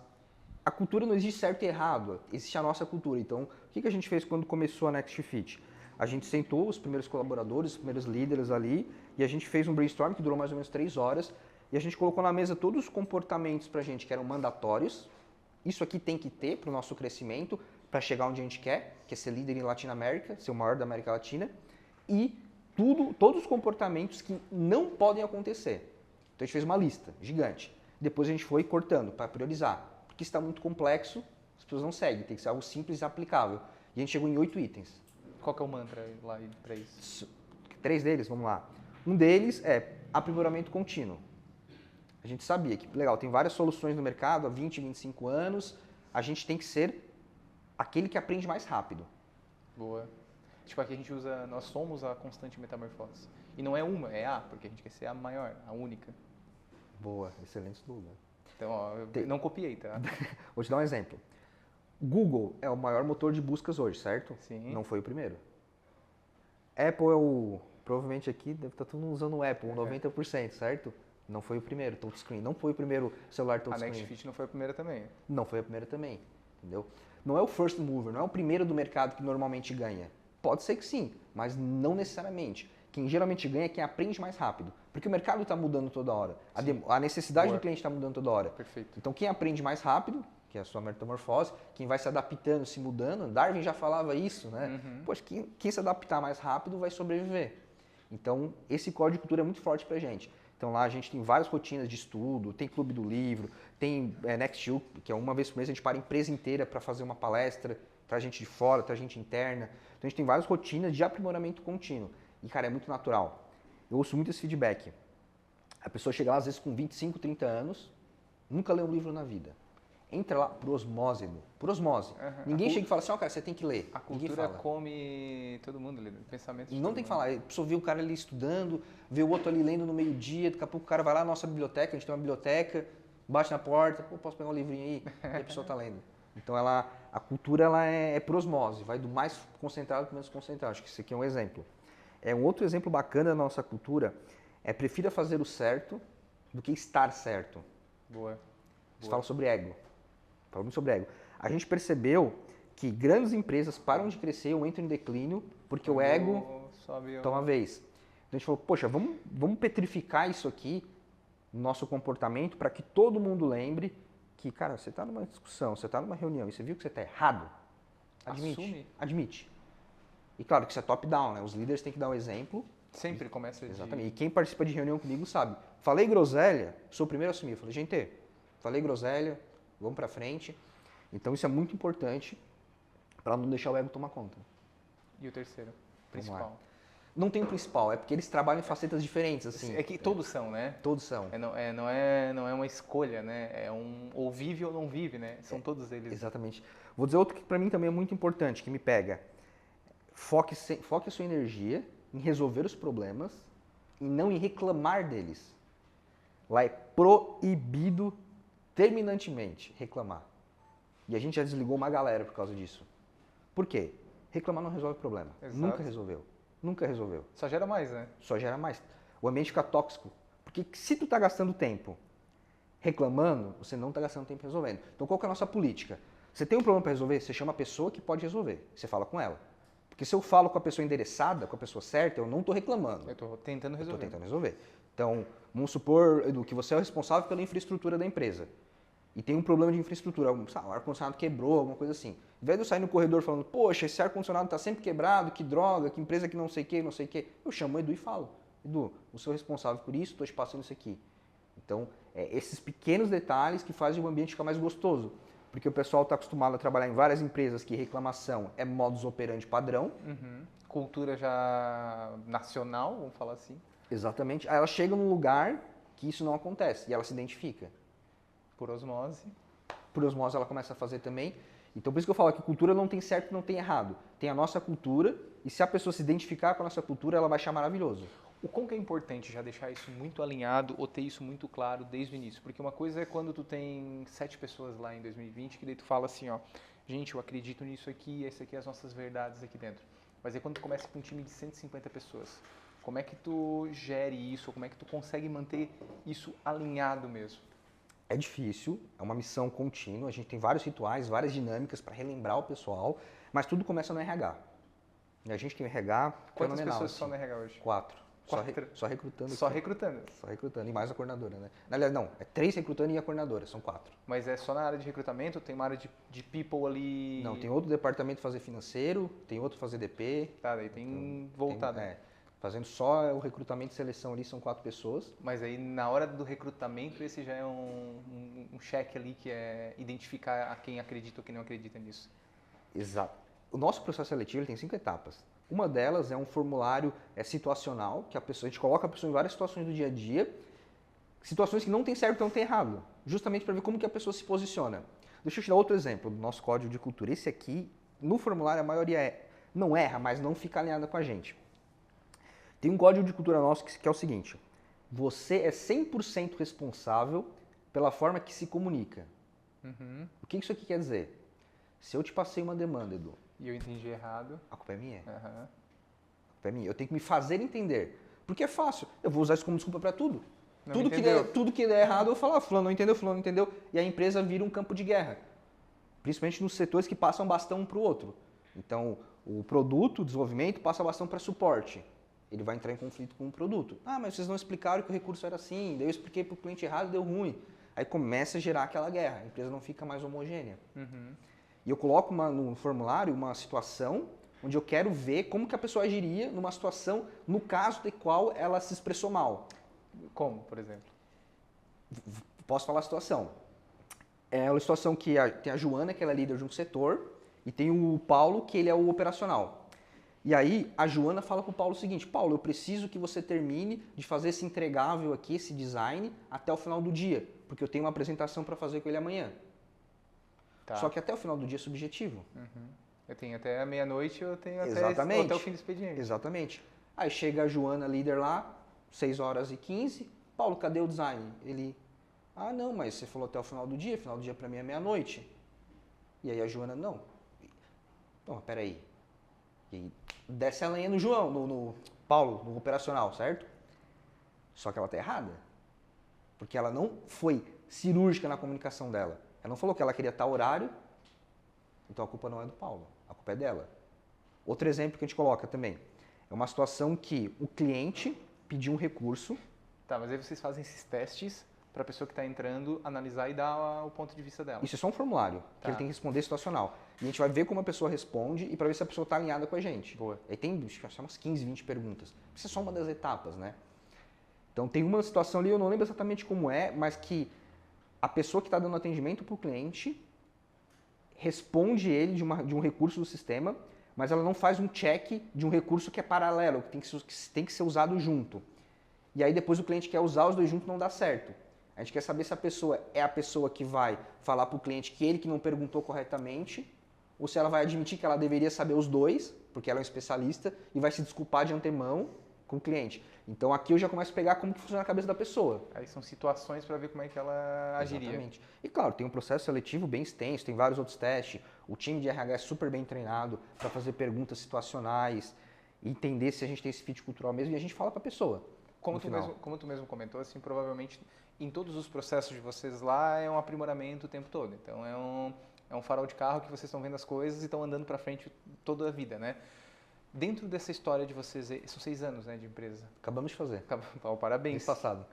a cultura não existe certo e errado, existe a nossa cultura. Então, o que a gente fez quando começou a Next Fit? A gente sentou os primeiros colaboradores, os primeiros líderes ali, e a gente fez um brainstorm que durou mais ou menos 3 horas, e a gente colocou na mesa todos os comportamentos pra gente que eram mandatórios. Isso aqui tem que ter para o nosso crescimento, para chegar onde a gente quer, que é ser líder em Latinoamérica, ser o maior da América Latina, e todos os comportamentos que não podem acontecer. Então a gente fez uma lista gigante. Depois a gente foi cortando para priorizar, porque está muito complexo, as pessoas não seguem, tem que ser algo simples e aplicável. E a gente chegou em 8 itens. Qual que é o mantra lá para isso? 3 deles, vamos lá. Um deles é aprimoramento contínuo. A gente sabia que, legal, tem várias soluções no mercado há 20, 25 anos, a gente tem que ser aquele que aprende mais rápido. Boa. Tipo, aqui a gente usa, nós somos a constante metamorfose. E não é uma, é a, porque a gente quer ser a maior, a única. Boa, excelente slogan. Então, ó, eu não copiei, tá? Vou te dar um exemplo. Google é o maior motor de buscas hoje, certo? Sim. Não foi o primeiro. Apple é o... Provavelmente aqui deve estar todo mundo usando o Apple, 90%, certo? Não foi o primeiro, touchscreen. Não foi o primeiro celular touchscreen. A NextFit não foi a primeira também. Não foi a primeira também, entendeu? Não é o first mover, não é o primeiro do mercado que normalmente ganha. Pode ser que sim, mas não necessariamente. Quem geralmente ganha é quem aprende mais rápido. Porque o mercado está mudando toda hora. A necessidade Boa. do cliente está mudando toda hora. Perfeito. Então quem aprende mais rápido, que é a sua metamorfose, quem vai se adaptando, se mudando, Darwin já falava isso, né? Poxa, quem se adaptar mais rápido vai sobreviver. Então esse código de cultura é muito forte pra gente. Então lá a gente tem várias rotinas de estudo, tem clube do livro, tem Next You, que é uma vez por mês a gente para a empresa inteira para fazer uma palestra, para gente de fora, para gente interna. Então a gente tem várias rotinas de aprimoramento contínuo. E cara, é muito natural. Eu ouço muito esse feedback. A pessoa chega lá às vezes com 25, 30 anos, nunca leu um livro na vida. Entra lá por osmose, Edu. Por osmose. Ninguém chega e fala assim, ó, cara, você tem que ler. A cultura come todo mundo ali, pensamento de Não tem que falar. A pessoa vê o cara ali estudando, vê o outro ali lendo no meio-dia, daqui a pouco o cara vai lá na nossa biblioteca, a gente tem uma biblioteca, bate na porta, pô, posso pegar um livrinho aí? E a pessoa tá lendo. Então a cultura ela é por osmose, vai do mais concentrado para o menos concentrado. Acho que isso aqui é um exemplo. Um outro exemplo bacana da nossa cultura é prefira fazer o certo do que estar certo. Boa. Você fala sobre ego. Fala muito sobre ego. A gente percebeu que grandes empresas param de crescer ou entram em declínio porque o ego toma vez. Então a gente falou, poxa, vamos petrificar isso aqui no nosso comportamento para que todo mundo lembre que, cara, você está numa discussão, você está numa reunião e você viu que você está errado, admite. Assume. Admite. E claro que isso é top-down, né? Os líderes têm que dar o exemplo. Sempre começa de... Exatamente. E quem participa de reunião comigo sabe. Falei groselha, sou o primeiro a assumir. Eu falei, gente, falei groselha, vamos para frente. Então isso é muito importante para não deixar o ego tomar conta. E o terceiro? Principal? Não tem o principal, é porque eles trabalham em facetas diferentes, assim. É que todos são, né? Todos são. Não é uma escolha, né? É ou vive ou não vive, né? São todos eles. Exatamente. Vou dizer outro que para mim também é muito importante, que me pega. Foque a sua energia em resolver os problemas e não em reclamar deles. Lá é proibido terminantemente reclamar. E a gente já desligou uma galera por causa disso. Por quê? Reclamar não resolve o problema. Exato. Nunca resolveu. Nunca resolveu. Só gera mais, né? Só gera mais. O ambiente fica tóxico. Porque se tu tá gastando tempo reclamando, você não tá gastando tempo resolvendo. Então qual que é a nossa política? Você tem um problema para resolver, você chama a pessoa que pode resolver. Você fala com ela. Porque se eu falo com a pessoa endereçada, com a pessoa certa, eu não estou reclamando. Eu estou tentando resolver. Estou tentando resolver. Então, vamos supor, Edu, que você é o responsável pela infraestrutura da empresa. E tem um problema de infraestrutura, o ar-condicionado quebrou, alguma coisa assim. Ao invés de eu sair no corredor falando, poxa, esse ar-condicionado está sempre quebrado, que droga, que empresa que não sei o que, eu chamo o Edu e falo, Edu, eu sou responsável por isso, estou te passando isso aqui. Então, esses pequenos detalhes que fazem o ambiente ficar mais gostoso. Porque o pessoal está acostumado a trabalhar em várias empresas que reclamação é modus operandi padrão. Uhum. Cultura já nacional, vamos falar assim. Exatamente. Aí ela chega num lugar que isso não acontece e ela se identifica. Por osmose. Por osmose ela começa a fazer também. Então por isso que eu falo que cultura não tem certo e não tem errado. Tem a nossa cultura e se a pessoa se identificar com a nossa cultura, ela vai achar maravilhoso. O quão que é importante já deixar isso muito alinhado ou ter isso muito claro desde o início? Porque uma coisa é quando tu tem 7 pessoas lá em 2020, que daí tu fala assim, ó, gente, eu acredito nisso aqui, esse aqui é as nossas verdades aqui dentro. Mas aí quando tu começa com um time de 150 pessoas, como é que tu gere isso? Como é que tu consegue manter isso alinhado mesmo? É difícil, é uma missão contínua, a gente tem vários rituais, várias dinâmicas para relembrar o pessoal, mas tudo começa no RH. E a gente tem um RH Quantas fenomenal. pessoas Assim. são no RH hoje? 4. Quatro. Só recrutando. Só aqui. recrutando. Só recrutando. E mais a coordenadora, né? Aliás, não, é 3 recrutando e a coordenadora, são 4. Mas é só na área de recrutamento? Tem uma área de people ali? Não, tem outro departamento fazer financeiro, tem outro fazer DP. Tá, daí tem voltado. Fazendo só o recrutamento e seleção ali, são 4 pessoas. Mas aí na hora do recrutamento, esse já é um cheque ali que é identificar a quem acredita ou quem não acredita nisso. Exato. O nosso processo seletivo ele tem 5 etapas. Uma delas é um formulário situacional, que a gente coloca a pessoa em várias situações do dia a dia, situações que não tem certo e não tem errado, justamente para ver como que a pessoa se posiciona. Deixa eu te dar outro exemplo do nosso código de cultura. Esse aqui, no formulário, a maioria não erra, mas não fica alinhada com a gente. Tem um código de cultura nosso que é o seguinte: você é 100% responsável pela forma que se comunica. Uhum. O que isso aqui quer dizer? Se eu te passei uma demanda, Edu, e eu entendi errado, a culpa é minha. uhum. A culpa é minha. Eu tenho que me fazer entender. Porque é fácil. Eu vou usar isso como desculpa para tudo. Tudo que der errado, eu falo, fulano não entendeu. E a empresa vira um campo de guerra. Principalmente nos setores que passam bastão um para o outro. Então, o produto, o desenvolvimento, passa bastão para suporte. Ele vai entrar em conflito com o produto. Ah, mas vocês não explicaram que o recurso era assim, daí eu expliquei para o cliente errado e deu ruim. Aí começa a gerar aquela guerra, a empresa não fica mais homogênea. Uhum. E eu coloco no formulário uma situação onde eu quero ver como que a pessoa agiria numa situação, no caso de qual ela se expressou mal. Como, por exemplo? Posso falar a situação. É uma situação que tem a Joana, que ela é líder de um setor, e tem o Paulo, que ele é o operacional. E aí a Joana fala para o Paulo o seguinte: Paulo, eu preciso que você termine de fazer esse entregável aqui, esse design, até o final do dia, porque eu tenho uma apresentação para fazer com ele amanhã. Tá. Só que até o final do dia é subjetivo. Uhum. Eu tenho até meia-noite, eu tenho Exatamente. até o fim do expediente. Exatamente. Aí chega a Joana, líder lá, 6h15, Paulo, cadê o design? Ele, não, mas você falou até o final do dia para mim é meia-noite. E aí a Joana, não, peraí. E aí desce a lenha no João, no Paulo, no operacional, certo? Só que ela tá errada. Porque ela não foi cirúrgica na comunicação dela. Ela não falou que ela queria tal horário, então a culpa não é do Paulo, a culpa é dela. Outro exemplo que a gente coloca também, é uma situação que o cliente pediu um recurso. Tá, mas aí vocês fazem esses testes para a pessoa que está entrando analisar e dar o ponto de vista dela. Isso é só um formulário, que ele tem que responder situacional. E a gente vai ver como a pessoa responde e para ver se a pessoa está alinhada com a gente. Boa. Aí tem umas 15, 20 perguntas. Isso é só uma das etapas, né? Então tem uma situação ali, eu não lembro exatamente como é, mas que a pessoa que está dando atendimento para o cliente responde ele de um recurso do sistema, mas ela não faz um check de um recurso que é paralelo, que tem que ser usado junto. E aí depois o cliente quer usar os dois juntos, não dá certo. A gente quer saber se a pessoa é a pessoa que vai falar para o cliente que ele que não perguntou corretamente, ou se ela vai admitir que ela deveria saber os dois, porque ela é um especialista, e vai se desculpar de antemão com o cliente. Então aqui eu já começo a pegar como que funciona a cabeça da pessoa. Aí são situações para ver como é que ela agiria. Exatamente. E claro, tem um processo seletivo bem extenso, tem vários outros testes. O time de RH é super bem treinado para fazer perguntas situacionais, entender se a gente tem esse fit cultural mesmo, e a gente fala para a pessoa. Como tu mesmo comentou, assim, provavelmente em todos os processos de vocês lá é um aprimoramento o tempo todo. Então é um farol de carro que vocês estão vendo as coisas e estão andando para frente toda a vida, né? Dentro dessa história de vocês, são 6 anos, né, de empresa? Acabamos de fazer. Parabéns. Mês passado.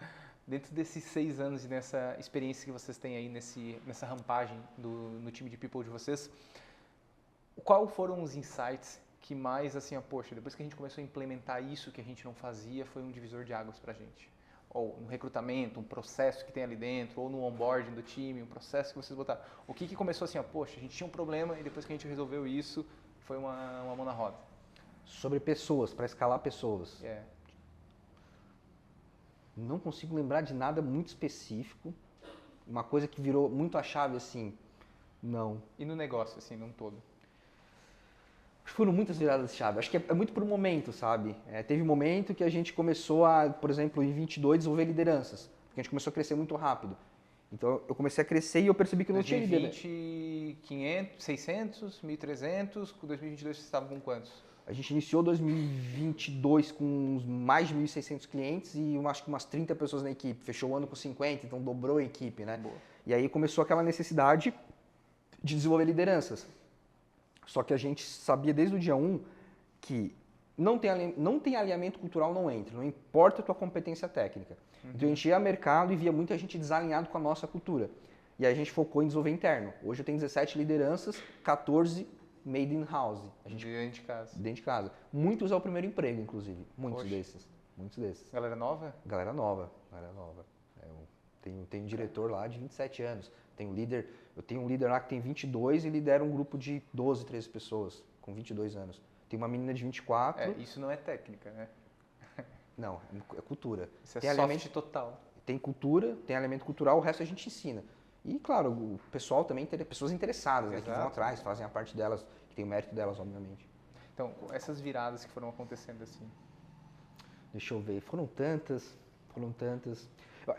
Dentro desses 6 anos e nessa experiência que vocês têm aí nessa rampagem no time de people de vocês, qual foram os insights que mais, assim, poxa, depois que a gente começou a implementar isso que a gente não fazia, foi um divisor de águas pra gente? ou no recrutamento, um processo que tem ali dentro, ou no onboarding do time, um processo que vocês botaram. O que começou assim, ó, poxa, a gente tinha um problema e depois que a gente resolveu isso, foi uma mão na roda. Sobre pessoas, para escalar pessoas. É. Não consigo lembrar de nada muito específico. Uma coisa que virou muito a chave, assim, não. E no negócio, assim, num todo? Foram muitas viradas de chave. Acho que é muito por momento, sabe? Teve um momento que a gente começou a, por exemplo, em 22, desenvolver lideranças. Porque a gente começou a crescer muito rápido. Então, eu comecei a crescer e eu percebi que eu não tinha liderança. 2020, 500, 600, 1.300, com 2022 vocês estavam com quantos? A gente iniciou 2022 com mais de 1.600 clientes e acho que umas 30 pessoas na equipe. Fechou o ano com 50, então dobrou a equipe, né? Boa. E aí começou aquela necessidade de desenvolver lideranças. Só que a gente sabia desde o dia 1 que não tem alinhamento cultural, não entra. Não importa a tua competência técnica. Então a gente ia ao mercado e via muita gente desalinhado com a nossa cultura. E aí a gente focou em desenvolver interno. Hoje eu tenho 17 lideranças, 14 made in house. A gente, dentro de casa. dentro de casa. Muitos é o primeiro emprego, inclusive. Muitos desses. Galera nova? Galera nova. Eu tenho um diretor lá de 27 anos. Eu tenho um líder lá que tem 22 e lidera um grupo de 12, 13 pessoas com 22 anos. Tem uma menina de 24. Isso não é técnica, né? Não, é cultura. Isso é tem soft elemento, total. Tem cultura, tem elemento cultural, o resto a gente ensina. E, claro, o pessoal também, pessoas interessadas, né, que vão atrás, fazem a parte delas, que tem o mérito delas, obviamente. Então, essas viradas que foram acontecendo assim. Deixa eu ver, foram tantas.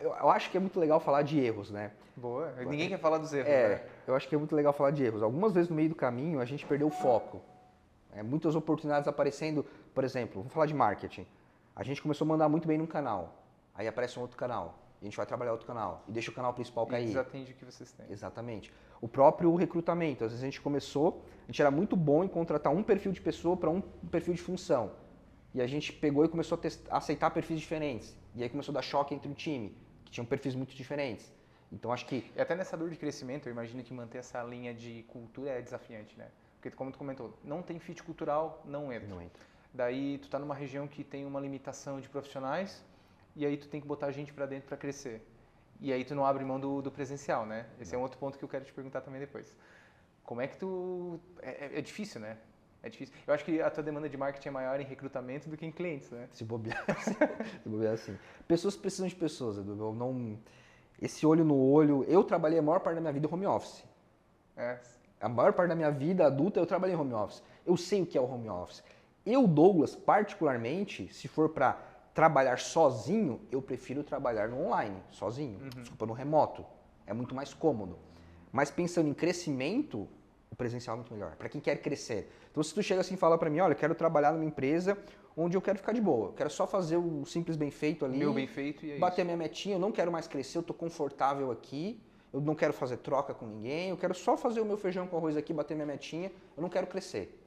Eu acho que é muito legal falar de erros, né? Boa, ninguém quer falar dos erros, né? Eu acho que é muito legal falar de erros. Algumas vezes no meio do caminho a gente perdeu o foco. Muitas oportunidades aparecendo, por exemplo, vamos falar de marketing. A gente começou a mandar muito bem num canal, aí aparece um outro canal, e a gente vai trabalhar outro canal, e deixa o canal principal cair. E desatende o que vocês têm. Exatamente. O próprio recrutamento, às vezes a gente era muito bom em contratar um perfil de pessoa para um perfil de função. E a gente pegou e começou a aceitar perfis diferentes. E aí começou a dar choque entre o time, que tinham perfis muito diferentes. Então acho que... E até nessa dor de crescimento, eu imagino que manter essa linha de cultura é desafiante, né? Porque como tu comentou, não tem fit cultural, não entra. Daí tu tá numa região que tem uma limitação de profissionais, e aí tu tem que botar gente para dentro para crescer. E aí tu não abre mão do presencial, né? Esse é um outro ponto que eu quero te perguntar também depois. Como é que tu... É difícil, né? É difícil. Eu acho que a tua demanda de marketing é maior em recrutamento do que em clientes, né? Se bobear assim. Pessoas precisam de pessoas, Edu. Esse olho no olho... Eu trabalhei a maior parte da minha vida home office. A maior parte da minha vida adulta eu trabalhei em home office. Eu sei o que é o home office. Eu, Douglas, particularmente, se for para trabalhar sozinho, eu prefiro trabalhar no online, sozinho. Desculpa, no remoto. É muito mais cômodo. Mas pensando em crescimento, o presencial é muito melhor. Para quem quer crescer. Então, se tu chega assim e fala para mim, olha, eu quero trabalhar numa empresa onde eu quero ficar de boa. Eu quero só fazer o simples bem feito ali. Meu bem feito e é bater minha metinha. Eu não quero mais crescer, eu tô confortável aqui. Eu não quero fazer troca com ninguém. Eu quero só fazer o meu feijão com arroz aqui, bater minha metinha. Eu não quero crescer.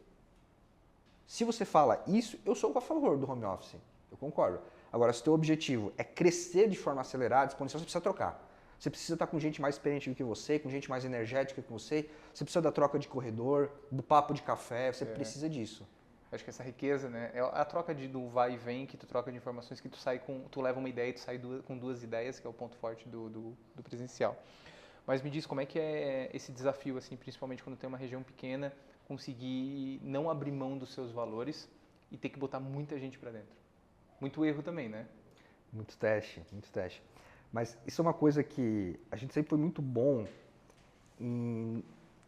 Se você fala isso, eu sou a favor do home office. Eu concordo. Agora, se o teu objetivo é crescer de forma acelerada, exponencial, você precisa trocar. Você precisa estar com gente mais experiente do que você, com gente mais energética que você. Você precisa da troca de corredor, do papo de café, você precisa disso. Acho que essa riqueza, né? É a troca do vai e vem, que tu troca de informações, que tu leva uma ideia e tu sai com duas ideias, que é o ponto forte do presencial. Mas me diz, como é que é esse desafio, assim, principalmente quando tem uma região pequena, conseguir não abrir mão dos seus valores e ter que botar muita gente para dentro? Muito erro também, né? Muito teste. Mas isso é uma coisa que a gente sempre foi muito bom em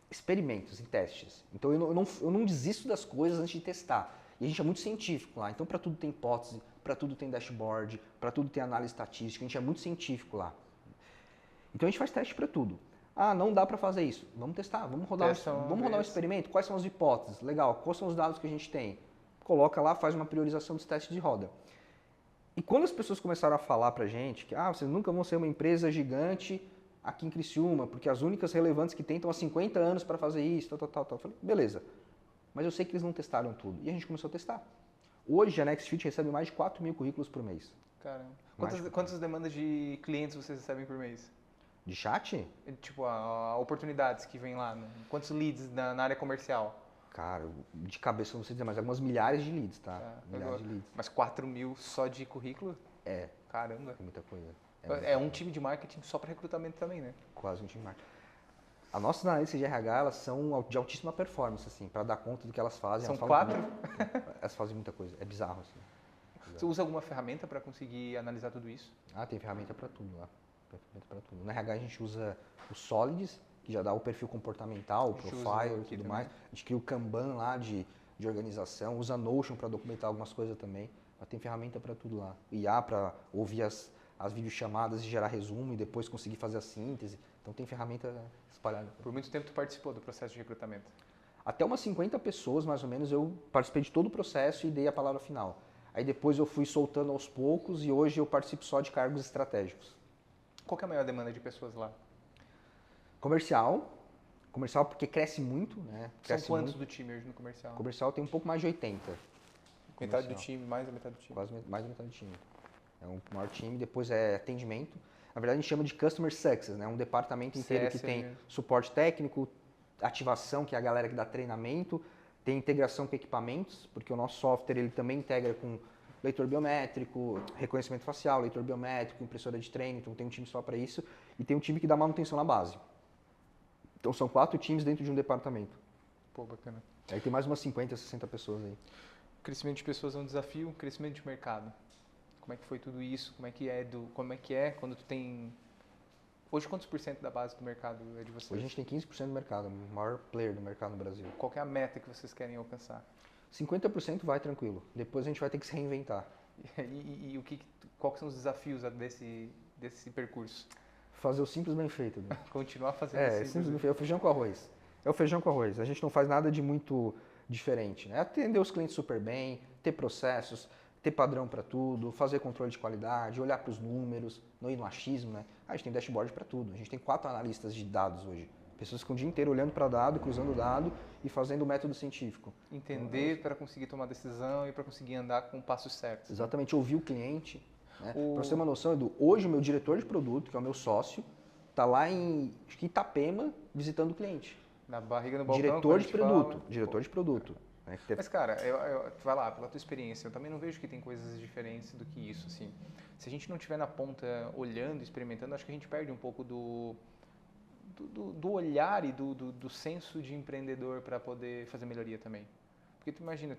experimentos, em testes. Então eu não desisto das coisas antes de testar. E a gente é muito científico lá. Então para tudo tem hipótese, para tudo tem dashboard, para tudo tem análise estatística. A gente é muito científico lá. Então a gente faz teste para tudo. Ah, não dá para fazer isso. Vamos testar, vamos rodar um experimento. Quais são as hipóteses? Legal, quais são os dados que a gente tem? Coloca lá, faz uma priorização dos testes de roda. E quando as pessoas começaram a falar pra gente que vocês nunca vão ser uma empresa gigante aqui em Criciúma, porque as únicas relevantes que tem estão há 50 anos para fazer isso, tal. Eu falei, beleza. Mas eu sei que eles não testaram tudo. E a gente começou a testar. Hoje a Nextfit recebe mais de 4.000 currículos por mês. Caramba. Quantas demandas de clientes vocês recebem por mês? De chat? Tipo, oportunidades que vem lá. Né? Quantos leads na área comercial? Cara, de cabeça eu não sei dizer, mas algumas milhares de leads, tá? Milhares de leads. Mas 4.000 só de currículo? É, Caramba. é muita coisa. É um time de marketing só para recrutamento também, né? Quase um time de marketing. As nossas analistas de RH, elas são de altíssima performance, assim, para dar conta do que elas fazem. São elas 4? Elas fazem muita coisa. É bizarro, assim. Você usa alguma ferramenta para conseguir analisar tudo isso? Tem ferramenta para tudo lá. Tem ferramenta para tudo. No RH a gente usa o Solids, que já dá o perfil comportamental, o profile e tudo mais. A gente cria o Kanban lá de organização, usa Notion para documentar algumas coisas também. Mas tem ferramenta para tudo lá. IA para ouvir as videochamadas e gerar resumo e depois conseguir fazer a síntese. Então tem ferramenta espalhada. Por muito tempo tu participou do processo de recrutamento? Até umas 50 pessoas, mais ou menos, eu participei de todo o processo e dei a palavra final. Aí depois eu fui soltando aos poucos e hoje eu participo só de cargos estratégicos. Qual que é a maior demanda de pessoas lá? Comercial porque cresce muito, né? São quantos do time hoje no comercial? Comercial tem um pouco mais de 80. Metade do time, mais da metade do time? Quase mais da metade do time. É um maior time, depois é atendimento. Na verdade a gente chama de Customer Success, né? Um departamento inteiro que tem suporte técnico, ativação, que é a galera que dá treinamento, tem integração com equipamentos, porque o nosso software ele também integra com leitor biométrico, reconhecimento facial, leitor biométrico, impressora de treino, então tem um time só para isso, e tem um time que dá manutenção na base. Então são 4 times dentro de um departamento. Pô, bacana. Aí tem mais umas 50, 60 pessoas aí. O crescimento de pessoas é um desafio, o crescimento de mercado. Como é que foi tudo isso? Como é que é quando tu tem... Hoje quantos % da base do mercado é de vocês? Hoje a gente tem 15% do mercado, o maior player do mercado no Brasil. Qual que é a meta que vocês querem alcançar? 50% vai tranquilo. Depois a gente vai ter que se reinventar. E quais são os desafios desse percurso? Fazer o simples bem feito. Né? Continuar fazendo simples bem feito. É o feijão com arroz. É o feijão com arroz. A gente não faz nada de muito diferente. Né? Atender os clientes super bem, ter processos, ter padrão para tudo, fazer controle de qualidade, olhar para os números, não ir no achismo. Né? A gente tem dashboard para tudo. A gente tem 4 analistas de dados hoje. Pessoas que ficam o dia inteiro olhando para dado, cruzando dado e fazendo o método científico. Entender para conseguir tomar decisão e para conseguir andar com passos certos. Exatamente, ouvir o cliente. Né? Para você ter uma noção, Edu, hoje o meu diretor de produto, que é o meu sócio, está lá em Itapema visitando o cliente. Na barriga do balcão. Diretor de produto. Né? Mas cara, vai lá, pela tua experiência, eu também não vejo que tem coisas diferentes do que isso. Assim. Se a gente não estiver na ponta olhando, experimentando, acho que a gente perde um pouco do olhar e do senso de empreendedor para poder fazer melhoria também. Porque tu imagina,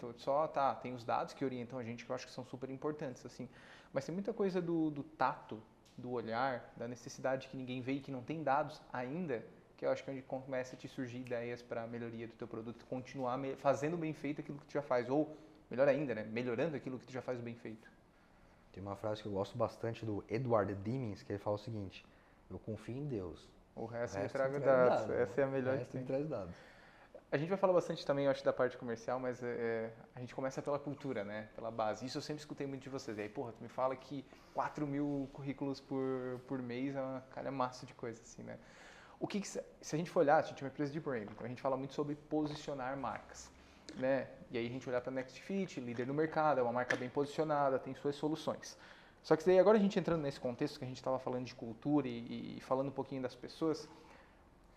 tem os dados que orientam a gente que eu acho que são super importantes, assim, mas tem muita coisa do tato, do olhar, da necessidade que ninguém vê e que não tem dados ainda, que eu acho que é onde começa a te surgir ideias para melhoria do teu produto, continuar fazendo bem feito aquilo que tu já faz, ou melhor ainda, né, melhorando aquilo que tu já faz bem feito. Tem uma frase que eu gosto bastante do Edward Demings, que ele fala o seguinte: eu confio em Deus. O resto me traga dados. Essa é a melhor que tem. Traz dados. A gente vai falar bastante também, eu acho, da parte comercial, mas a gente começa pela cultura, né? Pela base. Isso eu sempre escutei muito de vocês. E aí, porra, tu me fala que 4 mil currículos por mês é uma calhamaça de coisa, assim, né? Se a gente for olhar, a gente é uma empresa de branding, então a gente fala muito sobre posicionar marcas, né? E aí a gente olhar para a Next Fit, líder no mercado, é uma marca bem posicionada, tem suas soluções. Só que daí agora a gente entrando nesse contexto que a gente estava falando de cultura e falando um pouquinho das pessoas,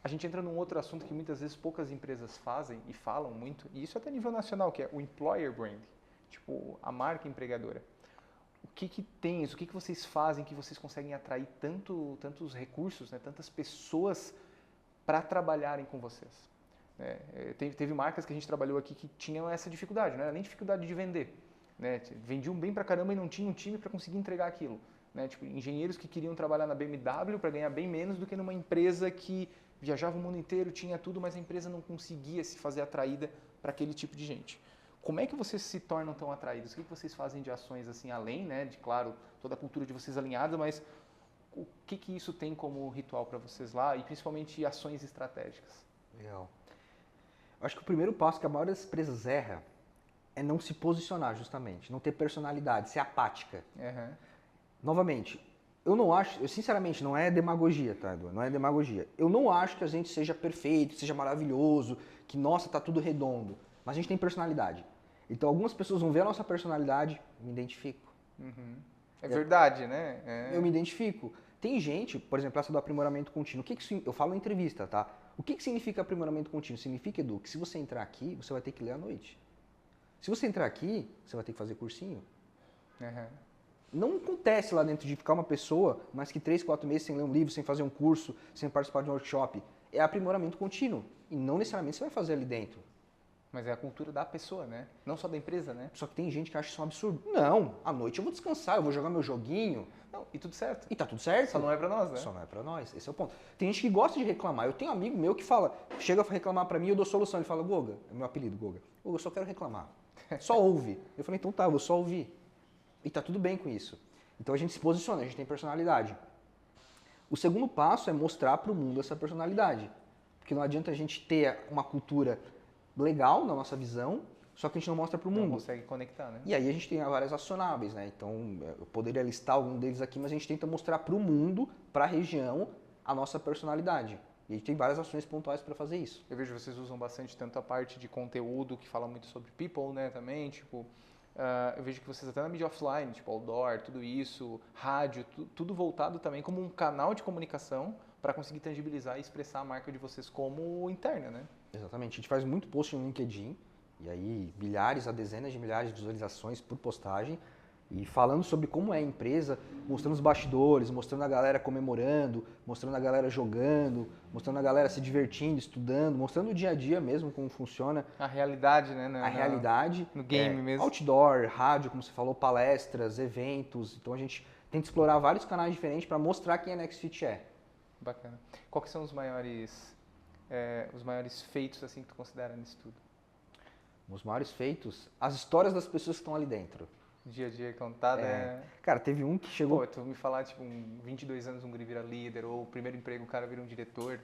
a gente entra num outro assunto que muitas vezes poucas empresas fazem e falam muito, e isso até a nível nacional, que é o employer brand, tipo a marca empregadora. O que tem isso? O que vocês fazem que vocês conseguem atrair tantos recursos, né, tantas pessoas para trabalharem com vocês? Teve marcas que a gente trabalhou aqui que tinham essa dificuldade, não era nem dificuldade de vender. Né, vendiam bem pra caramba e não tinham um time para conseguir entregar aquilo. Né, tipo, engenheiros que queriam trabalhar na BMW para ganhar bem menos do que numa empresa que viajava o mundo inteiro, tinha tudo, mas a empresa não conseguia se fazer atraída para aquele tipo de gente. Como é que vocês se tornam tão atraídos? O que vocês fazem de ações assim, além, né, de, claro, toda a cultura de vocês alinhada, mas o que isso tem como ritual para vocês lá e principalmente ações estratégicas? Legal. Eu acho que o primeiro passo que a maioria das empresas erra é não se posicionar, justamente, não ter personalidade, ser apática. Uhum. Novamente, eu sinceramente, não é demagogia, tá, Edu? Não é demagogia. Eu não acho que a gente seja perfeito, seja maravilhoso, que, nossa, tá tudo redondo. Mas a gente tem personalidade. Então, algumas pessoas vão ver a nossa personalidade, me identifico. Uhum. É verdade, né? Eu me identifico. Tem gente, por exemplo, essa do aprimoramento contínuo. Eu falo em entrevista, tá? O que significa aprimoramento contínuo? Significa, Edu, que se você entrar aqui, você vai ter que ler à noite. Se você entrar aqui, você vai ter que fazer cursinho. Uhum. Não acontece lá dentro de ficar uma pessoa, mas que 3, 4 meses sem ler um livro, sem fazer um curso, sem participar de um workshop. É aprimoramento contínuo. E não necessariamente você vai fazer ali dentro. Mas é a cultura da pessoa, né? Não só da empresa, né? Só que tem gente que acha isso um absurdo. Não, à noite eu vou descansar, eu vou jogar meu joguinho. Não, e tudo certo. E tá tudo certo. Só não é pra nós, né? Só não é pra nós, esse é o ponto. Tem gente que gosta de reclamar. Eu tenho um amigo meu que fala, chega a reclamar pra mim, eu dou solução. Ele fala, Goga, é meu apelido, Goga. Goga, eu só quero reclamar. Só ouve. Eu falei, então tá, eu vou só ouvir. E tá tudo bem com isso. Então a gente se posiciona, a gente tem personalidade. O segundo passo é mostrar pro mundo essa personalidade. Porque não adianta a gente ter uma cultura legal na nossa visão, só que a gente não mostra pro mundo. Não consegue conectar, né? E aí a gente tem várias acionáveis, né? Então, eu poderia listar algum deles aqui, mas a gente tenta mostrar para o mundo, para a região, a nossa personalidade. E a gente tem várias ações pontuais para fazer isso. Eu vejo que vocês usam bastante tanto a parte de conteúdo, que fala muito sobre people, né, também, tipo... eu vejo que vocês até na mídia offline, tipo outdoor, tudo isso, rádio, tudo voltado também como um canal de comunicação para conseguir tangibilizar e expressar a marca de vocês como interna, né? Exatamente. A gente faz muito post no LinkedIn, e aí milhares a dezenas de milhares de visualizações por postagem, e falando sobre como é a empresa, mostrando os bastidores, mostrando a galera comemorando, mostrando a galera jogando, mostrando a galera se divertindo, estudando, mostrando o dia a dia mesmo, como funciona. A realidade, né? A realidade. No game mesmo. Outdoor, rádio, como você falou, palestras, eventos. Então a gente tenta explorar vários canais diferentes para mostrar quem a NextFit é. Bacana. Qual que são os maiores feitos assim que tu considera nisso tudo? Os maiores feitos, as histórias das pessoas que estão ali dentro. Dia a dia contada Cara, teve um que chegou... Pô, tu me falar, tipo, 22 anos um guri vira líder, ou o primeiro emprego o cara vira um diretor,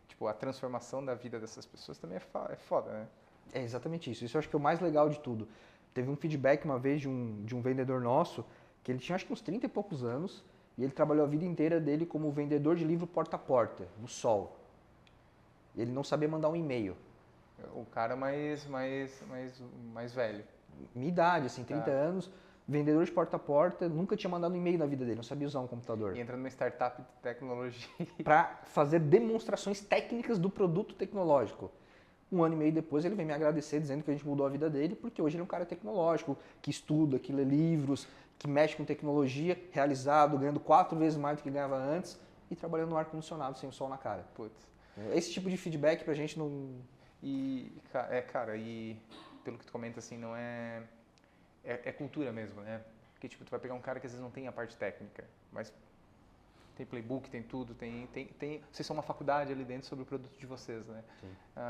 tipo, a transformação da vida dessas pessoas também é foda, né? É exatamente isso. Isso eu acho que é o mais legal de tudo. Teve um feedback uma vez de um vendedor nosso, que ele tinha acho que uns 30 e poucos anos, e ele trabalhou a vida inteira dele como vendedor de livro porta a porta, no sol. E ele não sabia mandar um e-mail. O cara mais velho. Minha idade, assim, 30 anos, vendedor de porta a porta, nunca tinha mandado um e-mail na vida dele, não sabia usar um computador. E entra numa startup de tecnologia. Para fazer demonstrações técnicas do produto tecnológico. Um ano e meio depois ele vem me agradecer dizendo que a gente mudou a vida dele, porque hoje ele é um cara tecnológico, que estuda, que lê livros, que mexe com tecnologia, realizado, ganhando 4 vezes mais do que ganhava antes e trabalhando no ar-condicionado sem o sol na cara. Putz. Esse tipo de feedback pra gente não... Cara, e pelo que tu comenta, assim, não é cultura mesmo, né? Porque, tipo, tu vai pegar um cara que às vezes não tem a parte técnica, mas tem playbook, tem tudo, vocês são uma faculdade ali dentro sobre o produto de vocês, né?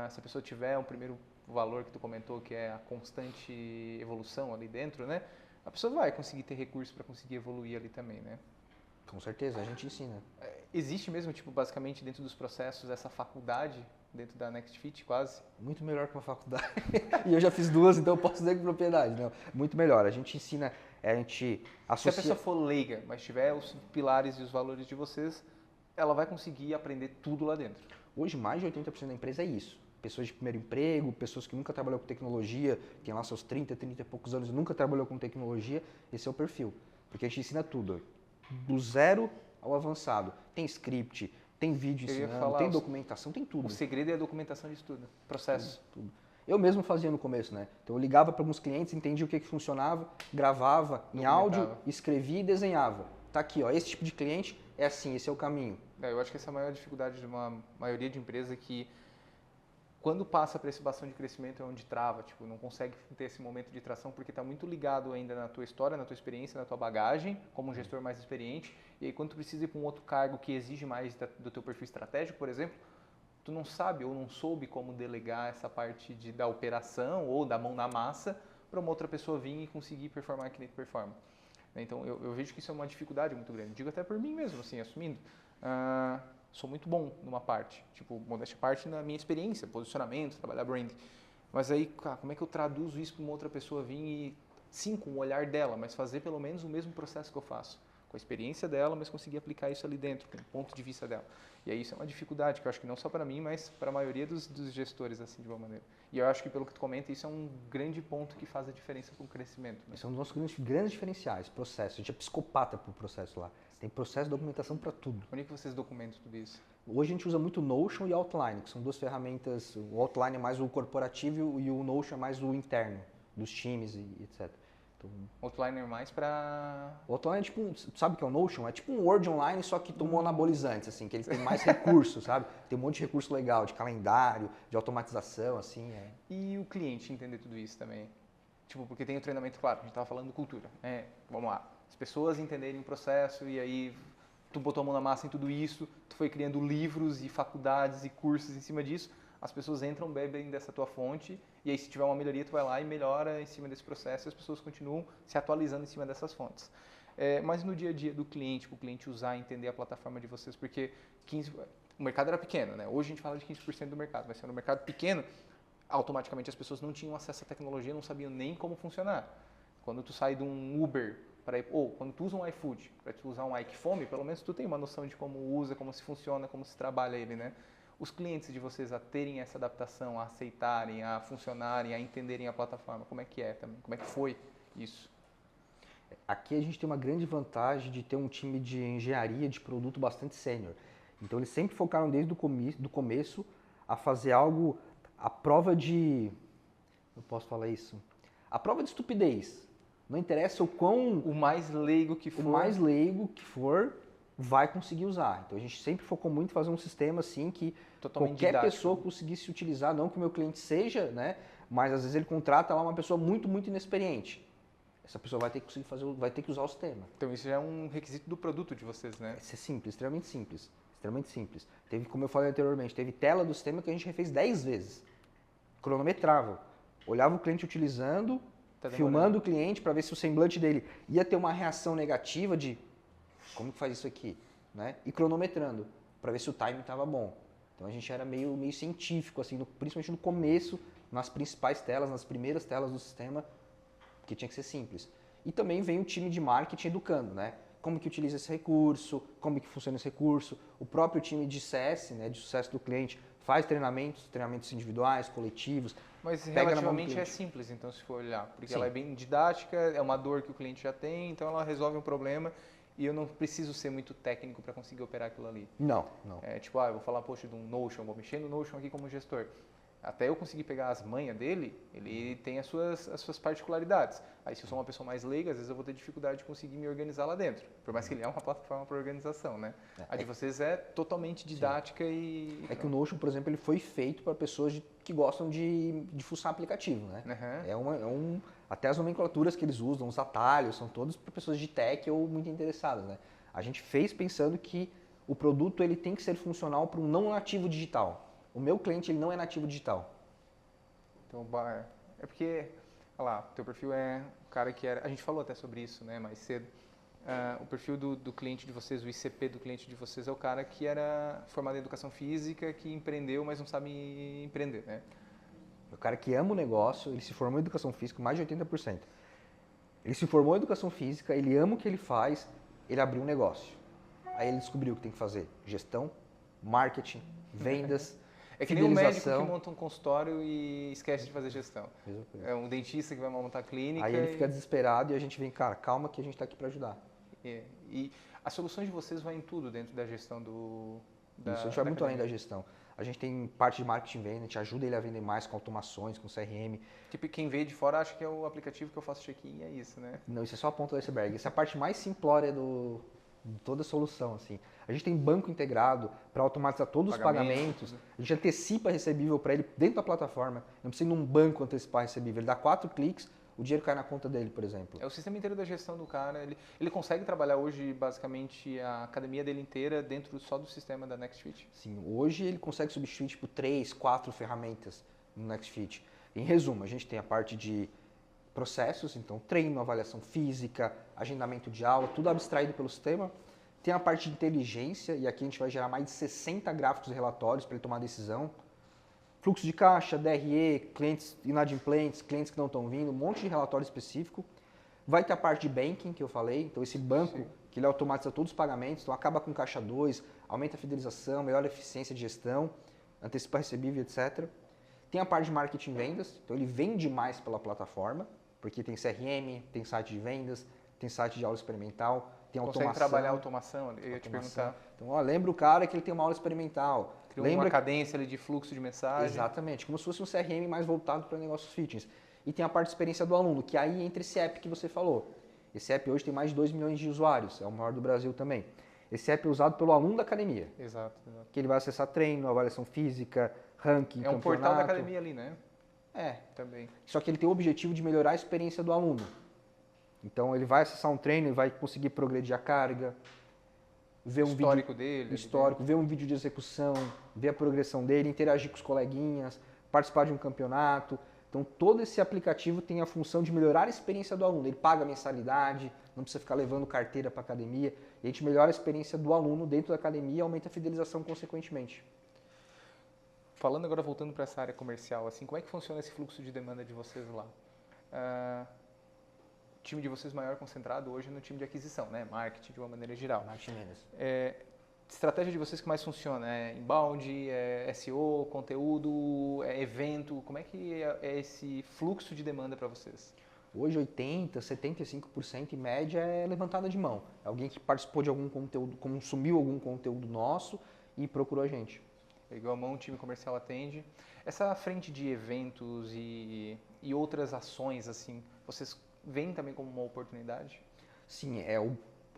Se a pessoa tiver um primeiro valor que tu comentou, que é a constante evolução ali dentro, né? A pessoa vai conseguir ter recursos para conseguir evoluir ali também, né? Com certeza, a gente ensina. Existe mesmo, tipo, basicamente dentro dos processos essa faculdade dentro da NextFit, quase? Muito melhor que uma faculdade. E eu já fiz 2, então eu posso dizer com propriedade. Não, muito melhor. A gente ensina, a gente associa... Se a pessoa for leiga, mas tiver os pilares e os valores de vocês, ela vai conseguir aprender tudo lá dentro. Hoje, mais de 80% da empresa é isso. Pessoas de primeiro emprego, pessoas que nunca trabalhou com tecnologia, tem lá seus 30 e poucos anos e nunca trabalhou com tecnologia, esse é o perfil. Porque a gente ensina tudo, do zero ao avançado. Tem script, tem vídeo ensinando, tem documentação, tem tudo. O segredo é a documentação disso tudo, processo. Tudo. Eu mesmo fazia no começo, né? Então eu ligava para alguns clientes, entendia o que funcionava, gravava em áudio, escrevia e desenhava. Tá aqui, ó, esse tipo de cliente é assim, esse é o caminho. Eu acho que essa é a maior dificuldade de uma maioria de empresas que quando passa para esse bastão de crescimento é onde trava, tipo, não consegue ter esse momento de tração porque está muito ligado ainda na tua história, na tua experiência, na tua bagagem, como um gestor mais experiente. E aí quando tu precisa ir para um outro cargo que exige mais do teu perfil estratégico, por exemplo, tu não sabe ou não soube como delegar essa parte da operação ou da mão na massa para uma outra pessoa vir e conseguir performar que nem tu performa. Então eu vejo que isso é uma dificuldade muito grande. Digo até por mim mesmo, assim, assumindo. Sou muito bom numa parte, tipo, modéstia à parte na minha experiência, posicionamento, trabalhar branding. Mas aí, cara, como é que eu traduzo isso para uma outra pessoa vir e, sim, com o olhar dela, mas fazer pelo menos o mesmo processo que eu faço? Com a experiência dela, mas conseguir aplicar isso ali dentro, com o ponto de vista dela. E aí isso é uma dificuldade, que eu acho que não só para mim, mas para a maioria dos gestores, assim, de uma maneira. E eu acho que, pelo que tu comenta, isso é um grande ponto que faz a diferença para o crescimento. Né? Esse é um dos nossos grandes diferenciais, processo. A gente é psicopata pro processo lá. Tem processo de documentação para tudo. Onde é que vocês documentam tudo isso? Hoje a gente usa muito o Notion e o Outline, que são duas ferramentas. O Outline é mais o corporativo e o Notion é mais o interno, dos times e etc. Então Outliner mais para... O Outliner é tipo, sabe o que é o Notion? É tipo um Word Online, só que tomou anabolizantes, assim, que ele tem mais recursos, sabe? Tem um monte de recurso legal, de calendário, de automatização, assim. E o cliente entender tudo isso também? Tipo, porque tem o treinamento, claro, a gente estava falando cultura. Vamos lá, as pessoas entenderem o processo e aí tu botou a mão na massa em tudo isso, tu foi criando livros e faculdades e cursos em cima disso, as pessoas entram, bebem dessa tua fonte e aí se tiver uma melhoria tu vai lá e melhora em cima desse processo e as pessoas continuam se atualizando em cima dessas fontes. Mas no dia a dia do cliente, para o cliente usar e entender a plataforma de vocês, porque o mercado era pequeno, né? Hoje a gente fala de 15% do mercado, mas sendo um mercado pequeno, automaticamente as pessoas não tinham acesso à tecnologia, não sabiam nem como funcionar. Quando tu sai de um Uber ou quando tu usa um iFood para tu usar um iFome, pelo menos tu tem uma noção de como usa, como se funciona, como se trabalha ele, né? Os clientes de vocês a terem essa adaptação, a aceitarem, a funcionarem, a entenderem a plataforma, como é que é também? Como é que foi isso? Aqui a gente tem uma grande vantagem de ter um time de engenharia de produto bastante sênior. Então eles sempre focaram desde o começo a fazer algo à prova de... Eu posso falar isso? A prova de estupidez. Não interessa o quão... O mais leigo que for. O mais leigo que for vai conseguir usar. Então a gente sempre focou muito em fazer um sistema assim que totalmente qualquer didático. pessoa conseguisse utilizar, não que o meu cliente seja, né? Mas às vezes ele contrata lá uma pessoa muito inexperiente. Essa pessoa vai ter que conseguir fazer, vai ter que usar o sistema. Então isso já é um requisito do produto de vocês, né? Isso é simples, extremamente simples. Extremamente simples. Teve, como eu falei anteriormente, teve tela do sistema que a gente refez 10 vezes. Cronometrava. Olhava o cliente utilizando, filmando o cliente para ver se o semblante dele ia ter uma reação negativa de como que faz isso aqui, né? E cronometrando para ver se o timing estava bom. Então a gente era meio científico assim, principalmente no começo, nas principais telas, nas primeiras telas do sistema, que tinha que ser simples. E também vem o time de marketing educando, né? Como que utiliza esse recurso, como que funciona esse recurso. O próprio time de CS, né, de sucesso do cliente, faz treinamentos individuais, coletivos. Mas relativamente é simples, então, se for olhar. Porque ela é bem didática, é uma dor que o cliente já tem, então ela resolve um problema e eu não preciso ser muito técnico para conseguir operar aquilo ali. Não. Tipo, eu vou falar, poxa, de um Notion, vou mexer no Notion aqui como gestor. Até eu conseguir pegar as manhas dele, ele tem as suas particularidades. Aí se eu sou uma pessoa mais leiga, às vezes eu vou ter dificuldade de conseguir me organizar lá dentro. Por mais que ele é uma plataforma para organização, né? A de vocês é totalmente didática e... É que o Notion, por exemplo, ele foi feito para pessoas que gostam de fuçar aplicativo, né? Até as nomenclaturas que eles usam, os atalhos, são todos para pessoas de tech ou muito interessadas, né? A gente fez pensando que o produto ele tem que ser funcional para um não nativo digital. O meu cliente ele não é nativo digital. Então, é porque, olha lá, teu perfil é o cara que era... A gente falou até sobre isso, né, mais cedo. O perfil do cliente de vocês, o ICP do cliente de vocês é o cara que era formado em educação física, que empreendeu, mas não sabe empreender, né? O cara que ama o negócio, ele se formou em educação física, mais de 80%. Ele se formou em educação física, ele ama o que ele faz, ele abriu um negócio. Aí ele descobriu o que tem que fazer: gestão, marketing, vendas... É que nem um médico que monta um consultório e esquece de fazer gestão. É um dentista que vai montar a clínica. Aí ele fica desesperado e a gente vem, cara, calma que a gente está aqui para ajudar. E as soluções de vocês vão em tudo dentro da gestão do... Isso, a gente vai muito além da gestão. A gente tem parte de marketing e venda, a gente ajuda ele a vender mais com automações, com CRM. Tipo, quem vê de fora acha que é o aplicativo que eu faço check-in, é isso, né? Não, isso é só a ponta do iceberg. Essa é a parte mais simplória de toda a solução, assim. A gente tem banco integrado para automatizar todos os pagamentos. A gente antecipa recebível para ele dentro da plataforma. Não precisa ir num banco antecipar recebível. Ele dá 4 cliques, o dinheiro cai na conta dele, por exemplo. É o sistema inteiro da gestão do cara. Ele consegue trabalhar hoje, basicamente, a academia dele inteira dentro só do sistema da NextFit? Sim, hoje ele consegue substituir tipo 3, 4 ferramentas no NextFit. Em resumo, a gente tem a parte de processos, então treino, avaliação física, agendamento de aula, tudo abstraído pelo sistema. Tem a parte de inteligência, e aqui a gente vai gerar mais de 60 gráficos e relatórios para ele tomar decisão. Fluxo de caixa, DRE, clientes inadimplentes, clientes que não estão vindo, um monte de relatório específico. Vai ter a parte de banking, que eu falei, então esse banco que ele automatiza todos os pagamentos, então acaba com caixa 2, aumenta a fidelização, melhora a eficiência de gestão, antecipa recebível, etc. Tem a parte de marketing e vendas, então ele vende mais pela plataforma, porque tem CRM, tem site de vendas, tem site de aula experimental, tem automação. Consegue trabalhar a automação? Eu ia te perguntar. Então, lembra o cara que ele tem uma aula experimental. Lembra uma cadência ali de fluxo de mensagem. Exatamente, como se fosse um CRM mais voltado para negócios fitness. e tem a parte de experiência do aluno, que aí entra esse app que você falou. Esse app hoje tem mais de 2 milhões de usuários, é o maior do Brasil também. Esse app é usado pelo aluno da academia. Exato. Que ele vai acessar treino, avaliação física, ranking, É um campeonato. portal da academia ali, né? É, Também. só que ele tem o objetivo de melhorar a experiência do aluno. Então ele vai acessar um treino, ele vai conseguir progredir a carga, ver um Histórico vídeo dele. histórico, ver um vídeo de execução, ver a progressão dele, interagir com os coleguinhas, participar de um campeonato. Então todo esse aplicativo tem a função de melhorar a experiência do aluno. Ele paga a mensalidade, não precisa ficar levando carteira para a academia. E a gente melhora a experiência do aluno dentro da academia e aumenta a fidelização consequentemente. Falando agora, voltando para essa área comercial, assim, como é que funciona esse fluxo de demanda de vocês lá? O time de vocês maior concentrado hoje é no time de aquisição, né? Marketing de uma maneira geral. Marketing Vendas. Estratégia de vocês que mais funciona? É inbound, é SEO, conteúdo, é evento? Como é que é esse fluxo de demanda para vocês? Hoje 80%, 75% em média é levantada de mão. É alguém que participou de algum conteúdo, consumiu algum conteúdo nosso e procurou a gente. Igual a mão, o time comercial atende. Essa frente de eventos e outras ações, assim, vocês veem também como uma oportunidade? Sim,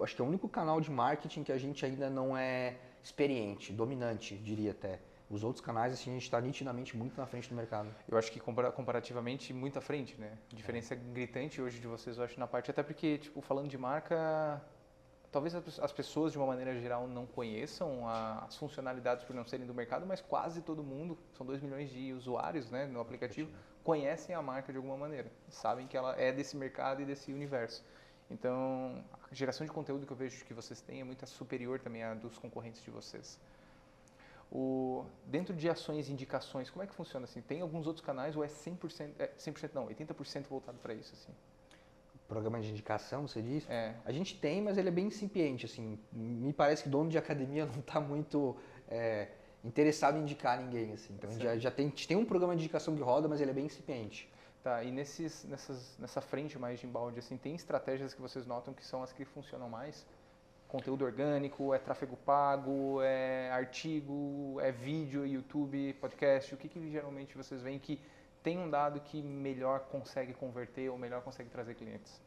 acho que é o único canal de marketing que a gente ainda não é experiente, dominante, diria até. Os outros canais, assim, a gente está nitidamente muito na frente do mercado. Eu acho que comparativamente muito à frente, né? Diferença gritante hoje de vocês, eu acho, na parte, até porque, tipo, falando de marca, talvez as pessoas de uma maneira geral não conheçam as funcionalidades por não serem do mercado, mas quase todo mundo, são 2 milhões de usuários, né, no aplicativo, conhecem a marca de alguma maneira, sabem que ela é desse mercado e desse universo. Então, a geração de conteúdo que eu vejo que vocês têm é muito superior também à dos concorrentes de vocês. Dentro de ações e indicações, como é que funciona assim? Tem alguns outros canais ou é 100%, 100% não, 80% voltado para isso assim? Programa de indicação, você diz? É. A gente tem, mas ele é bem incipiente, assim. Me parece que dono de academia não está muito interessado em indicar ninguém, assim. Então a gente tem um programa de indicação que roda, mas ele é bem incipiente. Tá, e nessa frente mais de inbound, assim, tem estratégias que vocês notam que são as que funcionam mais? Conteúdo orgânico, é tráfego pago, é artigo, é vídeo, YouTube, podcast? O que geralmente vocês veem que tem um dado que melhor consegue converter ou melhor consegue trazer clientes?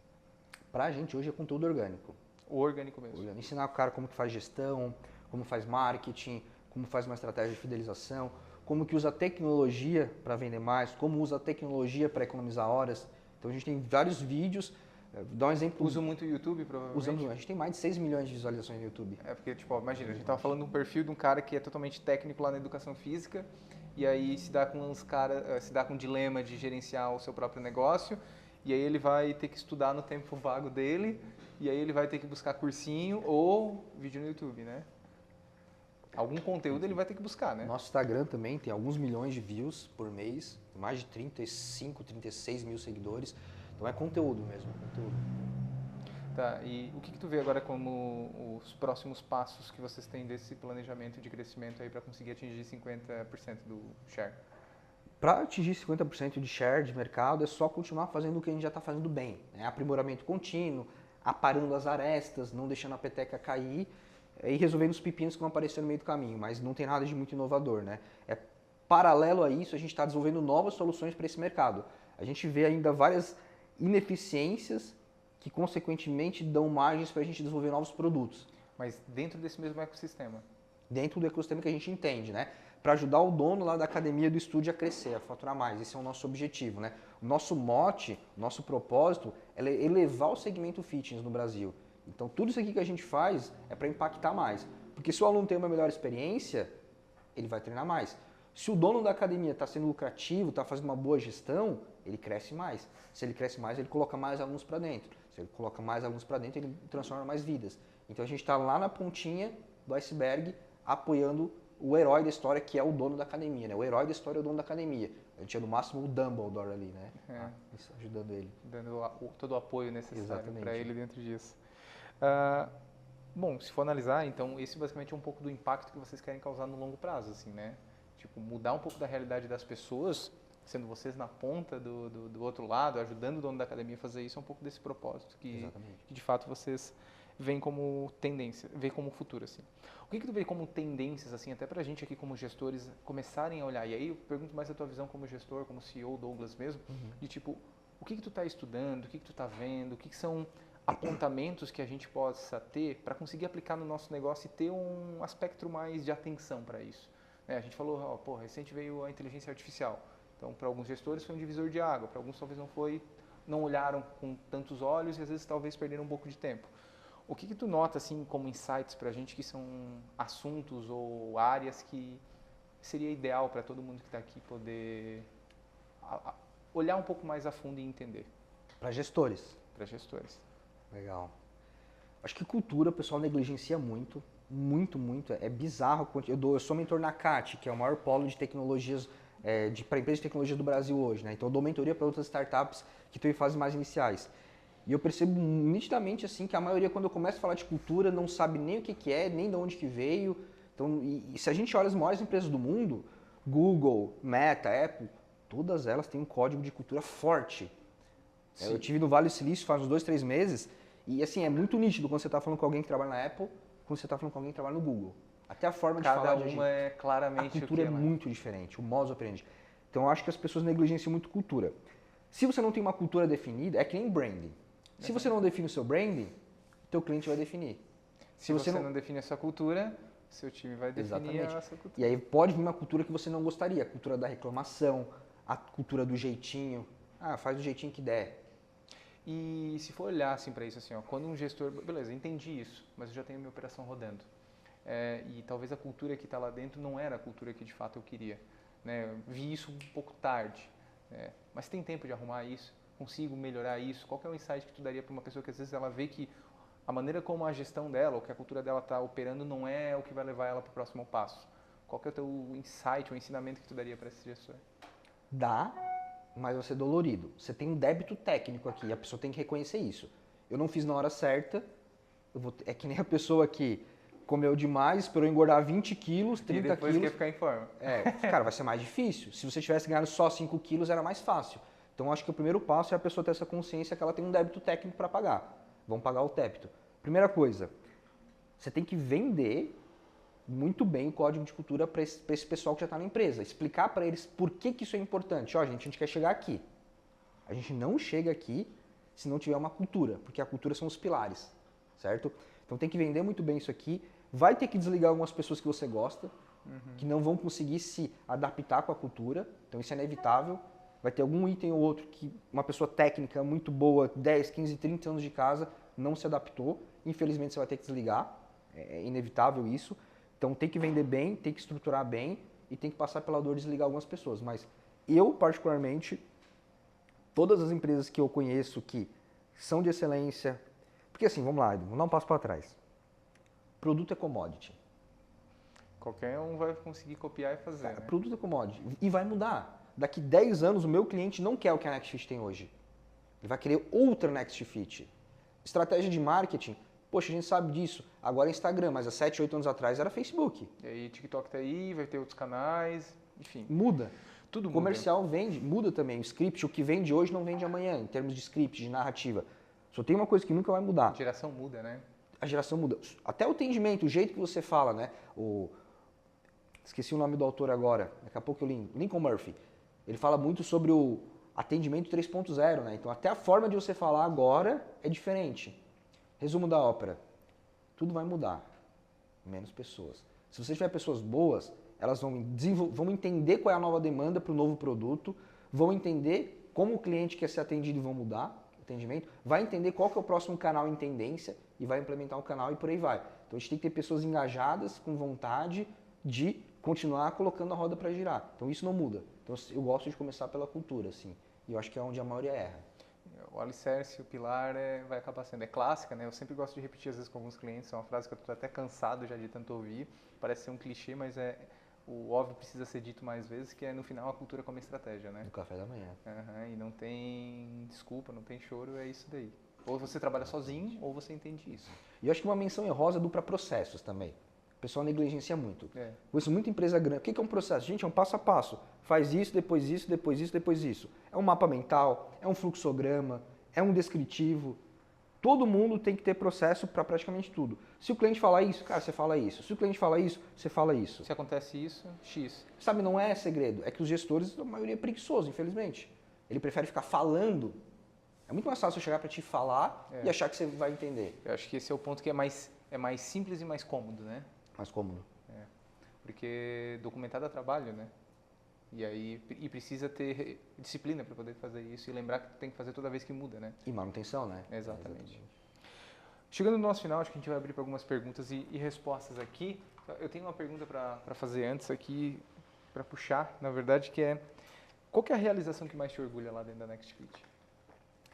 Pra gente hoje é conteúdo orgânico. O orgânico mesmo. Ensinar o cara como que faz gestão, como faz marketing, como faz uma estratégia de fidelização, como que usa tecnologia para vender mais, como usa tecnologia para economizar horas. Então a gente tem vários vídeos. Dá um exemplo. Uso muito o YouTube, provavelmente? A gente tem mais de 6 milhões de visualizações no YouTube. É porque, tipo, imagina, a gente tava falando de um perfil de um cara que é totalmente técnico lá na educação física e aí se dá com um dilema de gerenciar o seu próprio negócio e aí ele vai ter que estudar no tempo vago dele e aí ele vai ter que buscar cursinho ou vídeo no YouTube, né? Algum conteúdo ele vai ter que buscar, né? Nosso Instagram também tem alguns milhões de views por mês, mais de 35, 36 mil seguidores. Então é conteúdo mesmo, conteúdo. Tá, e o que tu vê agora como os próximos passos que vocês têm desse planejamento de crescimento aí para conseguir atingir 50% do share? Para atingir 50% de share de mercado é só continuar fazendo o que a gente já está fazendo bem, né? Aprimoramento contínuo, aparando as arestas, não deixando a peteca cair e resolvendo os pepinos que vão aparecer no meio do caminho, mas não tem nada de muito inovador, né? Paralelo a isso, a gente está desenvolvendo novas soluções para esse mercado. A gente vê ainda várias ineficiências que, consequentemente, dão margens para a gente desenvolver novos produtos. Mas dentro desse mesmo ecossistema? Dentro do ecossistema que a gente entende, né? Para ajudar o dono lá da academia do estúdio a crescer, a faturar mais. Esse é o nosso objetivo, né? O nosso mote, nosso propósito é elevar o segmento fitness no Brasil. Então, tudo isso aqui que a gente faz é para impactar mais. Porque se o aluno tem uma melhor experiência, ele vai treinar mais. Se o dono da academia está sendo lucrativo, está fazendo uma boa gestão, ele cresce mais. Se ele cresce mais, ele coloca mais alunos para dentro. Se ele coloca mais alunos para dentro, ele transforma mais vidas. Então a gente está lá na pontinha do iceberg, apoiando o herói da história, que é o dono da academia, né? O herói da história é o dono da academia. A gente é no máximo o Dumbledore ali, né? Isso, ajudando ele. Dando todo o apoio necessário para ele dentro disso. Bom, se for analisar, então, esse basicamente é um pouco do impacto que vocês querem causar no longo prazo, assim, né? Tipo, mudar um pouco da realidade das pessoas, sendo vocês na ponta do outro lado, ajudando o dono da academia a fazer isso, é um pouco desse propósito que de fato vocês veem como tendência, vê como futuro, assim? O que tu vê como tendências, assim, até pra gente aqui como gestores começarem a olhar? E aí eu pergunto mais a tua visão como gestor, como CEO, Douglas mesmo, de tipo, o que tu está estudando, o que tu está vendo, o que são apontamentos que a gente possa ter para conseguir aplicar no nosso negócio e ter um aspecto mais de atenção para isso. A gente falou, ó, pô, recente veio a inteligência artificial. Então, para alguns gestores foi um divisor de água, para alguns talvez não foi, não olharam com tantos olhos e às vezes talvez perderam um pouco de tempo. O que tu nota assim como insights para a gente que são assuntos ou áreas que seria ideal para todo mundo que está aqui poder olhar um pouco mais a fundo e entender? Para gestores. Para gestores. Legal. Acho que cultura o pessoal negligencia muito, muito. É bizarro. Eu sou mentor na CAT, que é o maior polo de tecnologias para empresas de tecnologia do Brasil hoje, né? Então eu dou mentoria para outras startups que estão em fases mais iniciais. E eu percebo nitidamente assim que a maioria, quando eu começo a falar de cultura, não sabe nem o que é, nem de onde que veio. Então, e se a gente olha as maiores empresas do mundo, Google, Meta, Apple, todas elas têm um código de cultura forte. Eu tive no Vale do Silício faz uns 2, 3 meses e assim, é muito nítido quando você está falando com alguém que trabalha na Apple, quando você está falando com alguém que trabalha no Google. Até a forma de falar de uma é claramente a cultura é muito diferente, o modus operandi. Então eu acho que as pessoas negligenciam muito cultura. Se você não tem uma cultura definida, é que nem branding. Se você não define o seu branding, o teu cliente vai definir. Se você não define a sua cultura, seu time vai definir a sua cultura. E aí pode vir uma cultura que você não gostaria, a cultura da reclamação, a cultura do jeitinho. Ah, faz do jeitinho que der. E se for olhar assim para isso, assim, ó, quando um gestor, beleza, entendi isso, mas eu já tenho minha operação rodando. E talvez a cultura que está lá dentro não era a cultura que de fato eu queria. Né? Eu vi isso um pouco tarde. Mas tem tempo de arrumar isso? Consigo melhorar isso? Qual que é o insight que tu daria para uma pessoa que às vezes ela vê que a maneira como a gestão dela, ou que a cultura dela está operando não é o que vai levar ela para o próximo passo? Qual que é o teu insight, o ensinamento que tu daria para esse gestor? Dá, mas vai ser dolorido. Você tem um débito técnico aqui, a pessoa tem que reconhecer isso. Eu não fiz na hora certa, é que nem a pessoa que comeu demais, esperou engordar 20 quilos, 30 quilos. E depois quer ficar em forma. Cara, vai ser mais difícil. Se você tivesse ganhado só 5 quilos, era mais fácil. Então, acho que o primeiro passo é a pessoa ter essa consciência que ela tem um débito técnico para pagar. Vamos pagar o débito. Primeira coisa, você tem que vender muito bem o código de cultura para esse pessoal que já está na empresa. Explicar para eles por que isso é importante. Ó, gente, a gente quer chegar aqui. A gente não chega aqui se não tiver uma cultura, porque a cultura são os pilares, certo? Então, tem que vender muito bem isso aqui. Vai ter que desligar algumas pessoas que você gosta, que não vão conseguir se adaptar com a cultura. Então, isso é inevitável. Vai ter algum item ou outro que uma pessoa técnica muito boa, 10, 15, 30 anos de casa, não se adaptou. Infelizmente, você vai ter que desligar. É inevitável isso. Então, tem que vender bem, tem que estruturar bem e tem que passar pela dor de desligar algumas pessoas. Mas eu, particularmente, todas as empresas que eu conheço que são de excelência... Porque assim, vamos lá, vamos dar um passo para trás. Produto é commodity. Qualquer um vai conseguir copiar e fazer, né? Produto é commodity. E vai mudar. Daqui 10 anos, o meu cliente não quer o que a NextFit tem hoje. Ele vai querer outra NextFit. Estratégia de marketing. Poxa, a gente sabe disso. Agora é Instagram, mas há 7, 8 anos atrás era Facebook. E aí TikTok tá aí, vai ter outros canais, enfim. Muda. Tudo muda. Comercial vende, muda também. O script, o que vende hoje não vende amanhã, em termos de script, de narrativa. Só tem uma coisa que nunca vai mudar. A geração muda, né? A geração muda. Até o atendimento, o jeito que você fala, né? Esqueci o nome do autor agora, daqui a pouco eu li. Lincoln Murphy. Ele fala muito sobre o atendimento 3.0, né? Então até a forma de você falar agora é diferente. Resumo da ópera. Tudo vai mudar. Menos pessoas. Se você tiver pessoas boas, elas vão entender qual é a nova demanda para o novo produto, vão entender como o cliente quer ser atendido e vão mudar o atendimento, vai entender qual que é o próximo canal em tendência e vai implementar o canal e por aí vai. Então a gente tem que ter pessoas engajadas, com vontade de continuar colocando a roda para girar. Então isso não muda. Então eu gosto de começar pela cultura, assim. E eu acho que é onde a maioria erra. O alicerce, o pilar vai acabar sendo. É clássica, né? Eu sempre gosto de repetir às vezes com alguns clientes, é uma frase que eu estou até cansado já de tanto ouvir. Parece ser um clichê, mas o óbvio precisa ser dito mais vezes, que é no final a cultura como estratégia, né? Do café da manhã. E não tem desculpa, não tem choro, é isso daí. Ou você trabalha sozinho, ou você entende isso. E eu acho que uma menção honrosa do para processos também. O pessoal negligencia muito. Conheço muita empresa grande. O que é um processo? Gente, é um passo a passo. Faz isso, depois isso, depois isso, depois isso. É um mapa mental, é um fluxograma, é um descritivo. Todo mundo tem que ter processo para praticamente tudo. Se o cliente falar isso, cara, você fala isso. Se o cliente falar isso, você fala isso. Se acontece isso, X. Sabe, não é segredo. É que os gestores, a maioria é preguiçoso, infelizmente. Ele prefere ficar falando. É muito mais fácil eu chegar para te falar e achar que você vai entender. Eu acho que esse é o ponto que é mais simples e mais cômodo, né? Mais cômodo. Porque documentar dá trabalho, né? E precisa ter disciplina para poder fazer isso e lembrar que tu tem que fazer toda vez que muda, né? E manutenção, né? Exatamente. Chegando no nosso final, acho que a gente vai abrir para algumas perguntas e respostas aqui. Eu tenho uma pergunta para fazer antes aqui, para puxar, na verdade, que é: qual que é a realização que mais te orgulha lá dentro da NextFit?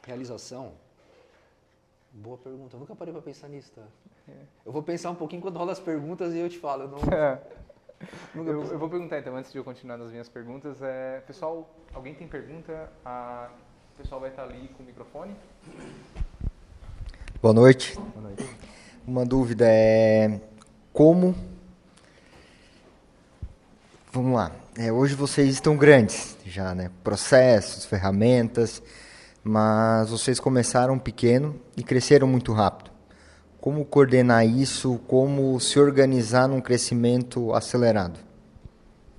Realização? Boa pergunta. Eu nunca parei para pensar nisso, tá? Eu vou pensar um pouquinho quando rola as perguntas e eu te falo. Eu não... Eu vou perguntar então, antes de eu continuar nas minhas perguntas. Pessoal, alguém tem pergunta? O pessoal vai estar ali com o microfone. Boa noite. Boa noite. Uma dúvida é como... Vamos lá. Hoje vocês estão grandes já, né? Processos, ferramentas, mas vocês começaram pequeno e cresceram muito rápido. Como coordenar isso? Como se organizar num crescimento acelerado?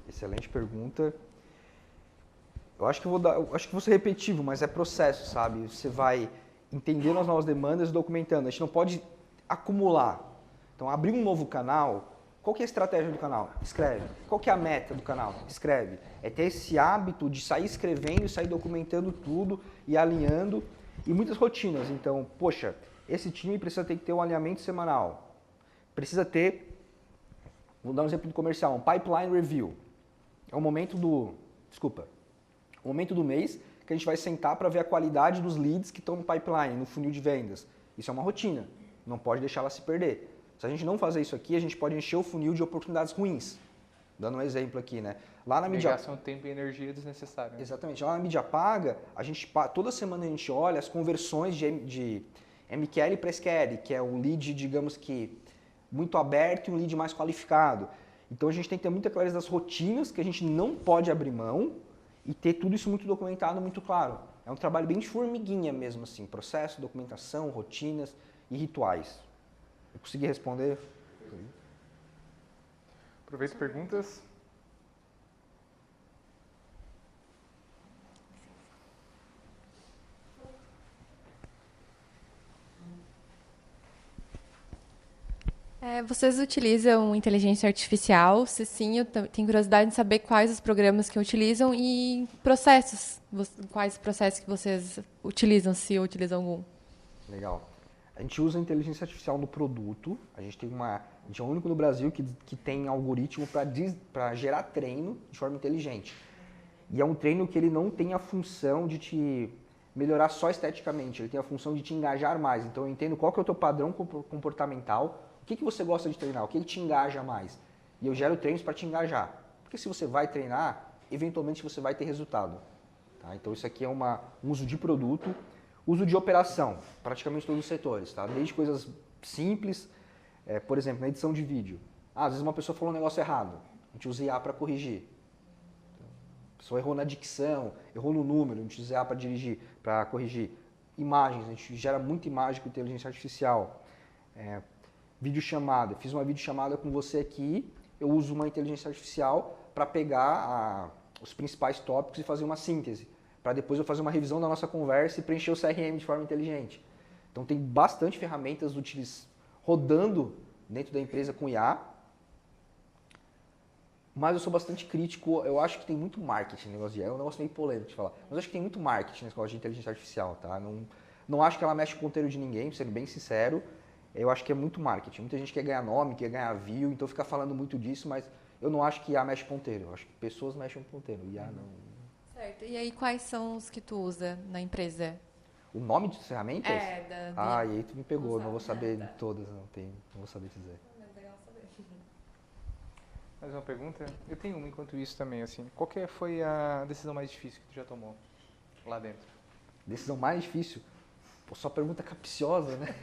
Excelente pergunta. Eu acho que vou ser repetitivo, mas é processo, sabe? Você vai entendendo as novas demandas e documentando. A gente não pode acumular. Então, abrir um novo canal, qual que é a estratégia do canal? Escreve. Qual que é a meta do canal? Escreve. É ter esse hábito de sair escrevendo e sair documentando tudo e alinhando. E muitas rotinas. Então, poxa, esse time precisa ter que ter um alinhamento semanal. Precisa ter, vou dar um exemplo do comercial, um pipeline review. É o momento do mês que a gente vai sentar para ver a qualidade dos leads que estão no pipeline, no funil de vendas. Isso é uma rotina, não pode deixar ela se perder. Se a gente não fazer isso aqui, a gente pode encher o funil de oportunidades ruins. Dando um exemplo aqui, né? Lá na mídia... Negação de tempo e energia desnecessária. Né? Exatamente. Lá na mídia paga, toda semana a gente olha as conversões de MQL para SQL, que é um lead, digamos que, muito aberto e um lead mais qualificado. Então a gente tem que ter muita clareza das rotinas que a gente não pode abrir mão e ter tudo isso muito documentado, muito claro. É um trabalho bem de formiguinha mesmo, assim, processo, documentação, rotinas e rituais. Eu consegui responder? Aproveito perguntas. Vocês utilizam inteligência artificial? Se sim, eu tenho curiosidade de saber quais os programas que utilizam e processos. Quais processos que vocês utilizam, se utilizam algum. Legal. A gente usa a inteligência artificial no produto. A gente é o único no Brasil que tem algoritmo para gerar treino de forma inteligente. E é um treino que ele não tem a função de te melhorar só esteticamente, ele tem a função de te engajar mais. Então eu entendo qual que é o teu padrão comportamental, o que você gosta de treinar, o que te engaja mais. E eu gero treinos para te engajar. Porque se você vai treinar, eventualmente você vai ter resultado. Tá? Então isso aqui é um uso de produto, uso de operação, praticamente todos os setores. Tá? Desde coisas simples, por exemplo, na edição de vídeo. Às vezes uma pessoa falou um negócio errado, a gente usa IA para corrigir. A pessoa errou na dicção, errou no número, a gente usa IA para corrigir. Imagens, a gente gera muita imagem com inteligência artificial. Videochamada, fiz uma videochamada com você aqui, eu uso uma inteligência artificial para pegar os principais tópicos e fazer uma síntese, para depois eu fazer uma revisão da nossa conversa e preencher o CRM de forma inteligente. Então tem bastante ferramentas rodando dentro da empresa com IA, mas eu sou bastante crítico, eu acho que tem muito marketing no negócio de IA, é um negócio meio polêmico de falar, mas eu acho que tem muito marketing nesse negócio de inteligência artificial, tá? Não acho que ela mexe com o ponteiro de ninguém, sendo bem sincero. Eu acho que é muito marketing. Muita gente quer ganhar nome, quer ganhar view, então fica falando muito disso, mas eu não acho que IA mexe ponteiro. Eu acho que pessoas mexem ponteiro, IA não. Certo. E aí, quais são os que tu usa na empresa? O nome de ferramentas? E aí tu me pegou, não vou saber de todas, não vou saber dizer. Mais uma pergunta? Eu tenho uma enquanto isso também, assim. Qual que foi a decisão mais difícil que tu já tomou lá dentro? Decisão mais difícil? Pô, só pergunta capciosa, né?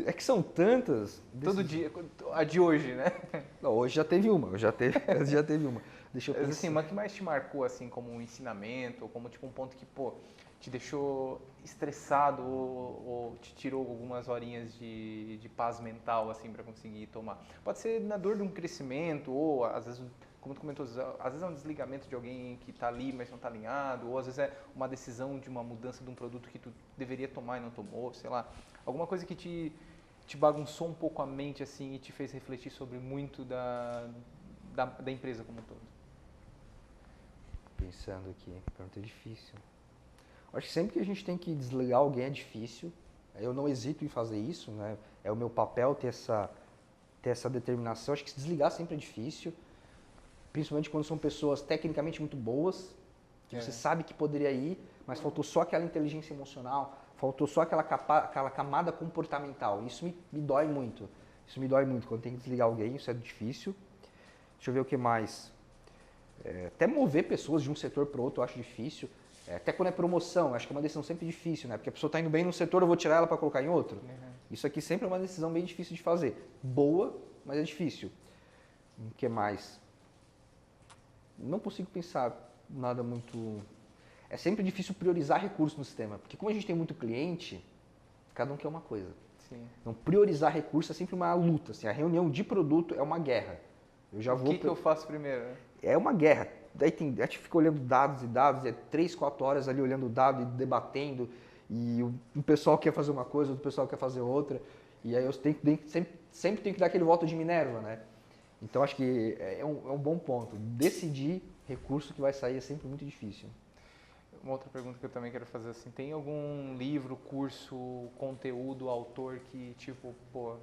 É que são tantas. Todo dia, a de hoje, né? Não, hoje já teve uma, já teve uma. Deixa eu Mas pensar. assim, uma que mais te marcou, assim, como um ensinamento, ou como tipo um ponto que, pô, te deixou estressado ou te tirou algumas horinhas de paz mental, assim, para conseguir tomar. Pode ser na dor de um crescimento, ou às vezes, como tu comentou, às vezes é um desligamento de alguém que está ali, mas não está alinhado, ou às vezes é uma decisão de uma mudança de um produto que tu deveria tomar e não tomou, sei lá. Alguma coisa que te bagunçou um pouco a mente, assim, e te fez refletir sobre muito da empresa como um todo. Pensando aqui, pergunta difícil. Acho que sempre que a gente tem que desligar alguém é difícil. Eu não hesito em fazer isso, né? É o meu papel ter essa determinação. Acho que se desligar sempre é difícil, principalmente quando são pessoas tecnicamente muito boas, que você sabe que poderia ir, mas faltou só aquela inteligência emocional, faltou só aquela camada comportamental. Isso me dói muito. Isso me dói muito quando tem que desligar alguém, isso é difícil. Deixa eu ver o que mais. Até mover pessoas de um setor para o outro eu acho difícil. Até quando é promoção, acho que é uma decisão sempre difícil, né? Porque a pessoa está indo bem num setor, eu vou tirar ela para colocar em outro. Isso aqui sempre é uma decisão bem difícil de fazer. Boa, mas é difícil. O que mais? Não consigo pensar nada muito... É sempre difícil priorizar recursos no sistema, porque como a gente tem muito cliente, cada um quer uma coisa. Sim. Então, priorizar recursos é sempre uma luta. Assim, a reunião de produto é uma guerra. Eu já O que eu faço primeiro? Né? É uma guerra. Daí a gente fica olhando dados e dados, 3, 4 horas ali olhando o dado e debatendo, e o pessoal quer fazer uma coisa, o pessoal quer fazer outra, e aí eu sempre tenho que dar aquele voto de Minerva, né? Então acho que é um bom ponto. Decidir recurso que vai sair é sempre muito difícil. Uma outra pergunta que eu também quero fazer assim, tem algum livro, curso, conteúdo, autor que tipo, pô,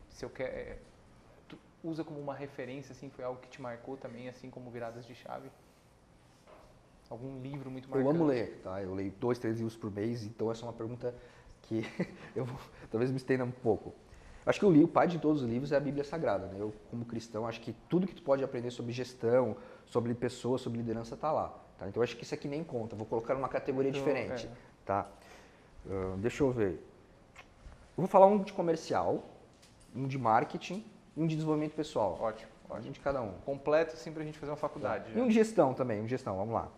se eu quero, tu usa como uma referência, assim, foi algo que te marcou também, assim como viradas de chave? Algum livro muito marcante? Eu amo ler, tá? Eu leio 2, 3 livros por mês, então essa é uma pergunta que talvez me estenda um pouco. Acho que o pai de todos os livros é a Bíblia Sagrada, né? Eu, como cristão, acho que tudo que tu pode aprender sobre gestão, sobre pessoas, sobre liderança está lá. Tá? Então, eu acho que isso aqui nem conta. Vou colocar numa categoria diferente. Tá? Deixa eu ver. Eu vou falar um de comercial, um de marketing e um de desenvolvimento pessoal. Ótimo. Um de cada um. Completo, assim, pra gente fazer uma faculdade. E um de gestão também, vamos lá.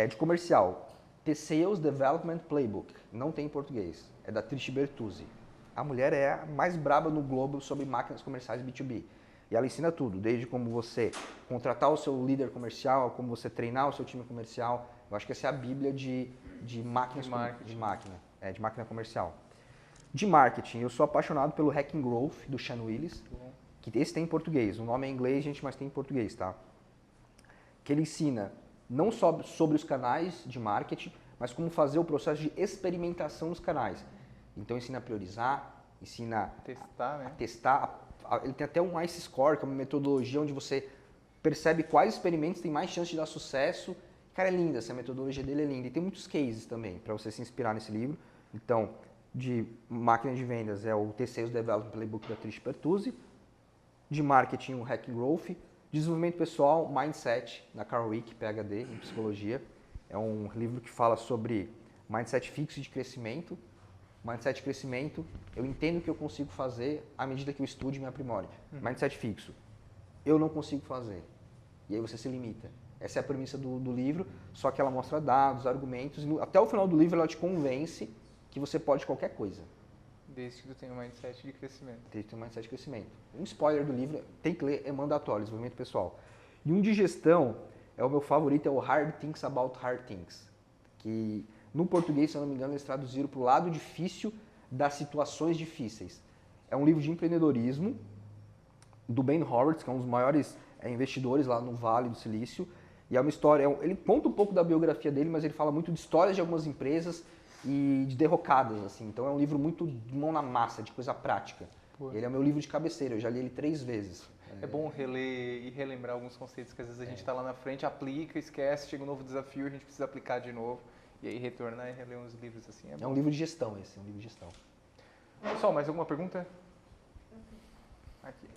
De comercial, The Sales Development Playbook. Não tem em português. É da Trish Bertuzzi. A mulher é a mais braba no globo sobre máquinas comerciais B2B. E ela ensina tudo, desde como você contratar o seu líder comercial, como você treinar o seu time comercial. Eu acho que essa é a bíblia de máquinas de máquina comercial. De marketing, eu sou apaixonado pelo Hacking Growth, do Sean Willis, que esse tem em português. O nome é em inglês, gente, mas tem em português, tá? Que ele ensina não só sobre os canais de marketing, mas como fazer o processo de experimentação dos canais. Então ensina a priorizar, ensina a testar. Ele tem até um ICE Score, que é uma metodologia onde você percebe quais experimentos têm mais chance de dar sucesso. Cara, é linda, essa metodologia dele é linda. E tem muitos cases também, para você se inspirar nesse livro. Então, de máquina de vendas é o The Sales Development Playbook da Trish Bertuzzi. De marketing, o Hacking Growth. Desenvolvimento pessoal, Mindset, da Carol Wick, PhD em psicologia. É um livro que fala sobre mindset fixo de crescimento. Mindset de crescimento, eu entendo que eu consigo fazer à medida que eu estude e me aprimore. Mindset fixo, eu não consigo fazer. E aí você se limita. Essa é a premissa do livro, só que ela mostra dados, argumentos, e até o final do livro ela te convence que você pode qualquer coisa. Desde que tu tenha um mindset de crescimento. Desde que tu tenha um mindset de crescimento. Um spoiler do livro, tem que ler, é mandatório, desenvolvimento pessoal. E um de gestão, é o meu favorito, é o Hard Things About Hard Things. Que no português, se eu não me engano, eles traduziram para o lado difícil das situações difíceis. É um livro de empreendedorismo do Ben Horowitz, que é um dos maiores investidores lá no Vale do Silício. E é uma história, ele conta um pouco da biografia dele, mas ele fala muito de histórias de algumas empresas e de derrocadas, assim. Então é um livro muito de mão na massa, de coisa prática. Ele é o meu livro de cabeceira, eu já li ele 3 vezes. É bom reler e relembrar alguns conceitos que às vezes a gente está lá na frente, aplica, esquece, chega um novo desafio, a gente precisa aplicar de novo. E aí retornar e reler uns livros assim. É um livro de gestão esse, é um livro de gestão. Pessoal, mais alguma pergunta? Aqui.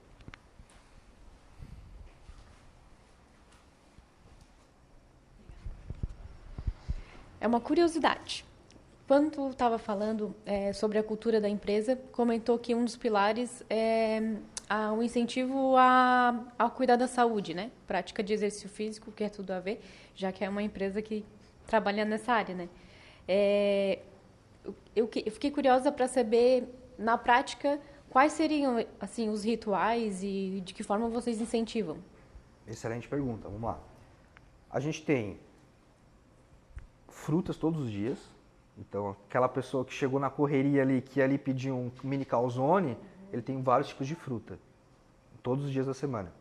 É uma curiosidade. Quando tu estava falando sobre a cultura da empresa, comentou que um dos pilares é o incentivo ao cuidar da saúde, né? Prática de exercício físico, que é tudo a ver, já que é uma empresa que trabalha nessa área, né? Eu fiquei curiosa para saber, na prática, quais seriam assim os rituais e de que forma vocês incentivam? Excelente pergunta, vamos lá. A gente tem frutas todos os dias. Então, aquela pessoa que chegou na correria ali, que ia ali pedir um mini calzone, ele tem vários tipos de fruta, todos os dias da semana.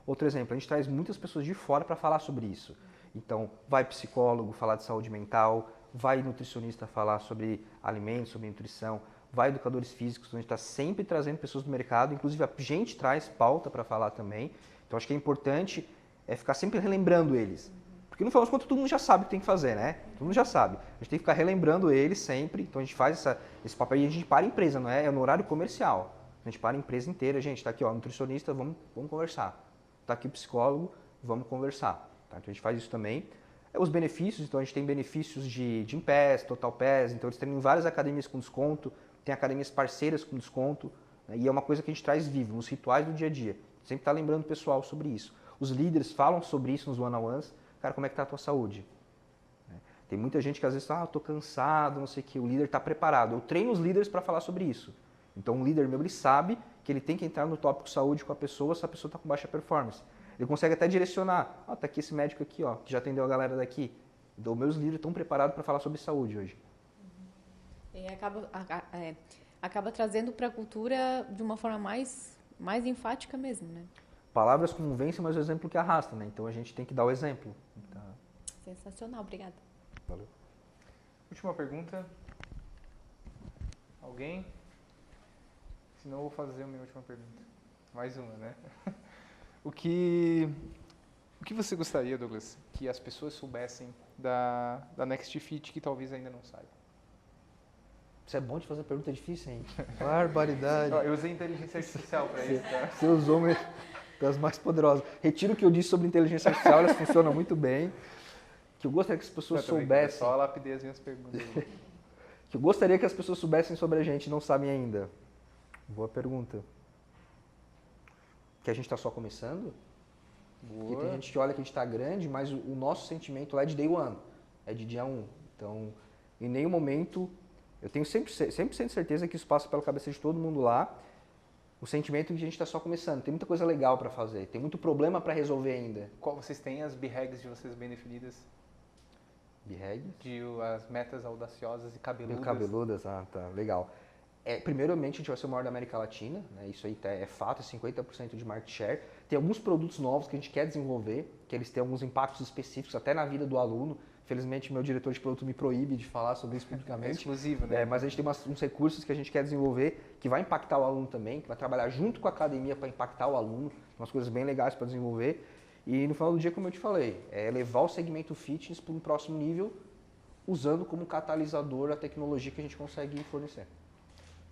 Outro exemplo, a gente traz muitas pessoas de fora para falar sobre isso. Então, vai psicólogo falar de saúde mental, vai nutricionista falar sobre alimentos, sobre nutrição, vai educadores físicos, então a gente está sempre trazendo pessoas do mercado, inclusive a gente traz pauta para falar também. Então, acho que é importante ficar sempre relembrando eles. Porque no final das contas todo mundo já sabe o que tem que fazer, né? Todo mundo já sabe. A gente tem que ficar relembrando eles sempre. Então a gente faz esse papel e a gente para a empresa, não é? É no horário comercial. A gente para a empresa inteira. Gente, tá aqui, ó, nutricionista, vamos conversar. Tá aqui o psicólogo, vamos conversar. Tá? Então a gente faz isso também. Os benefícios, então a gente tem benefícios de Gym Pass, Total Pass. Então eles têm várias academias com desconto. Tem academias parceiras com desconto. Né? E é uma coisa que a gente traz vivo, nos rituais do dia a dia. Sempre tá lembrando o pessoal sobre isso. Os líderes falam sobre isso nos one-on-ones. Cara, como é que está a tua saúde? Tem muita gente que às vezes fala, estou cansado, não sei o que. O líder está preparado. Eu treino os líderes para falar sobre isso. Então, um líder meu, ele sabe que ele tem que entrar no tópico saúde com a pessoa se a pessoa está com baixa performance. Ele consegue até direcionar. Está aqui esse médico aqui, ó, que já atendeu a galera daqui. Então, meus líderes estão preparados para falar sobre saúde hoje. E acaba trazendo para a cultura de uma forma mais enfática mesmo, né? Palavras convencem, mas o exemplo que arrasta, né? Então a gente tem que dar o exemplo. Então... Sensacional, obrigada. Valeu. Última pergunta. Alguém? Senão eu vou fazer a minha última pergunta. Mais uma, né? O que você gostaria, Douglas, que as pessoas soubessem da Next Fit que talvez ainda não saibam? Isso é bom de fazer pergunta difícil, hein? Barbaridade. Eu usei inteligência artificial para isso, tá? Você usou das mais poderosas. Retiro o que eu disse sobre inteligência artificial, elas funcionam muito bem. Que eu gostaria que as pessoas soubessem. Só lapidei as minhas perguntas. Que eu gostaria que as pessoas soubessem sobre a gente e não sabem ainda. Boa pergunta. Que a gente está só começando? Boa. Porque tem gente que olha que a gente está grande, mas o nosso sentimento lá é de day one, é de dia 1. Então, em nenhum momento, eu tenho 100% certeza que isso passa pela cabeça de todo mundo lá. O sentimento de que a gente está só começando. Tem muita coisa legal para fazer, tem muito problema para resolver ainda. Qual vocês têm as BHAGs de vocês bem definidas? BHAGs? As metas audaciosas e cabeludas. Cabeludas, tá, legal. Primeiramente, a gente vai ser o maior da América Latina, né? Isso aí é fato, é 50% de market share. Tem alguns produtos novos que a gente quer desenvolver, que eles têm alguns impactos específicos até na vida do aluno. Felizmente, meu diretor de produto me proíbe de falar sobre isso publicamente. É exclusivo, né? Mas a gente tem uns recursos que a gente quer desenvolver que vai impactar o aluno também, que vai trabalhar junto com a academia para impactar o aluno. Umas coisas bem legais para desenvolver. E no final do dia, como eu te falei, é levar o segmento fitness para um próximo nível, usando como catalisador a tecnologia que a gente consegue fornecer.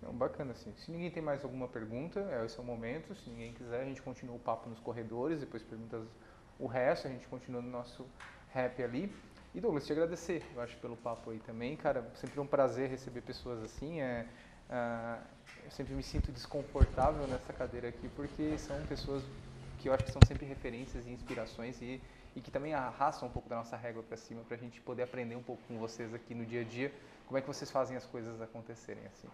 Não, bacana, assim. Se ninguém tem mais alguma pergunta, esse é o momento. Se ninguém quiser, a gente continua o papo nos corredores, depois perguntas o resto, a gente continua no nosso rap ali. E Douglas, te agradecer, eu acho, pelo papo aí também, cara, sempre é um prazer receber pessoas assim, eu sempre me sinto desconfortável nessa cadeira aqui, porque são pessoas que eu acho que são sempre referências e inspirações e que também arrastam um pouco da nossa régua para cima, para a gente poder aprender um pouco com vocês aqui no dia a dia, como é que vocês fazem as coisas acontecerem, assim.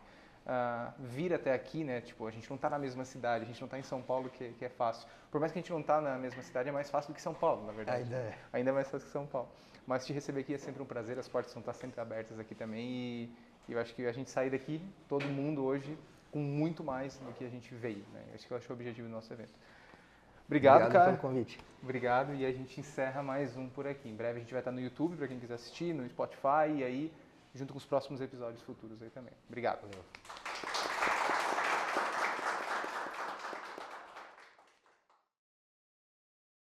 Vir até aqui, né, tipo, a gente não está na mesma cidade, a gente não está em São Paulo, que é fácil. Por mais que a gente não está na mesma cidade, é mais fácil do que São Paulo, na verdade. Ainda é mais fácil que São Paulo. Mas te receber aqui é sempre um prazer, as portas vão estar sempre abertas aqui também e eu acho que a gente sair daqui, todo mundo hoje, com muito mais do que a gente veio, né? Acho que eu acho o objetivo do nosso evento. Obrigado, cara. Pelo convite. Obrigado e a gente encerra mais um por aqui. Em breve a gente vai estar no YouTube para quem quiser assistir, no Spotify e aí junto com os próximos episódios futuros aí também. Obrigado. Valeu.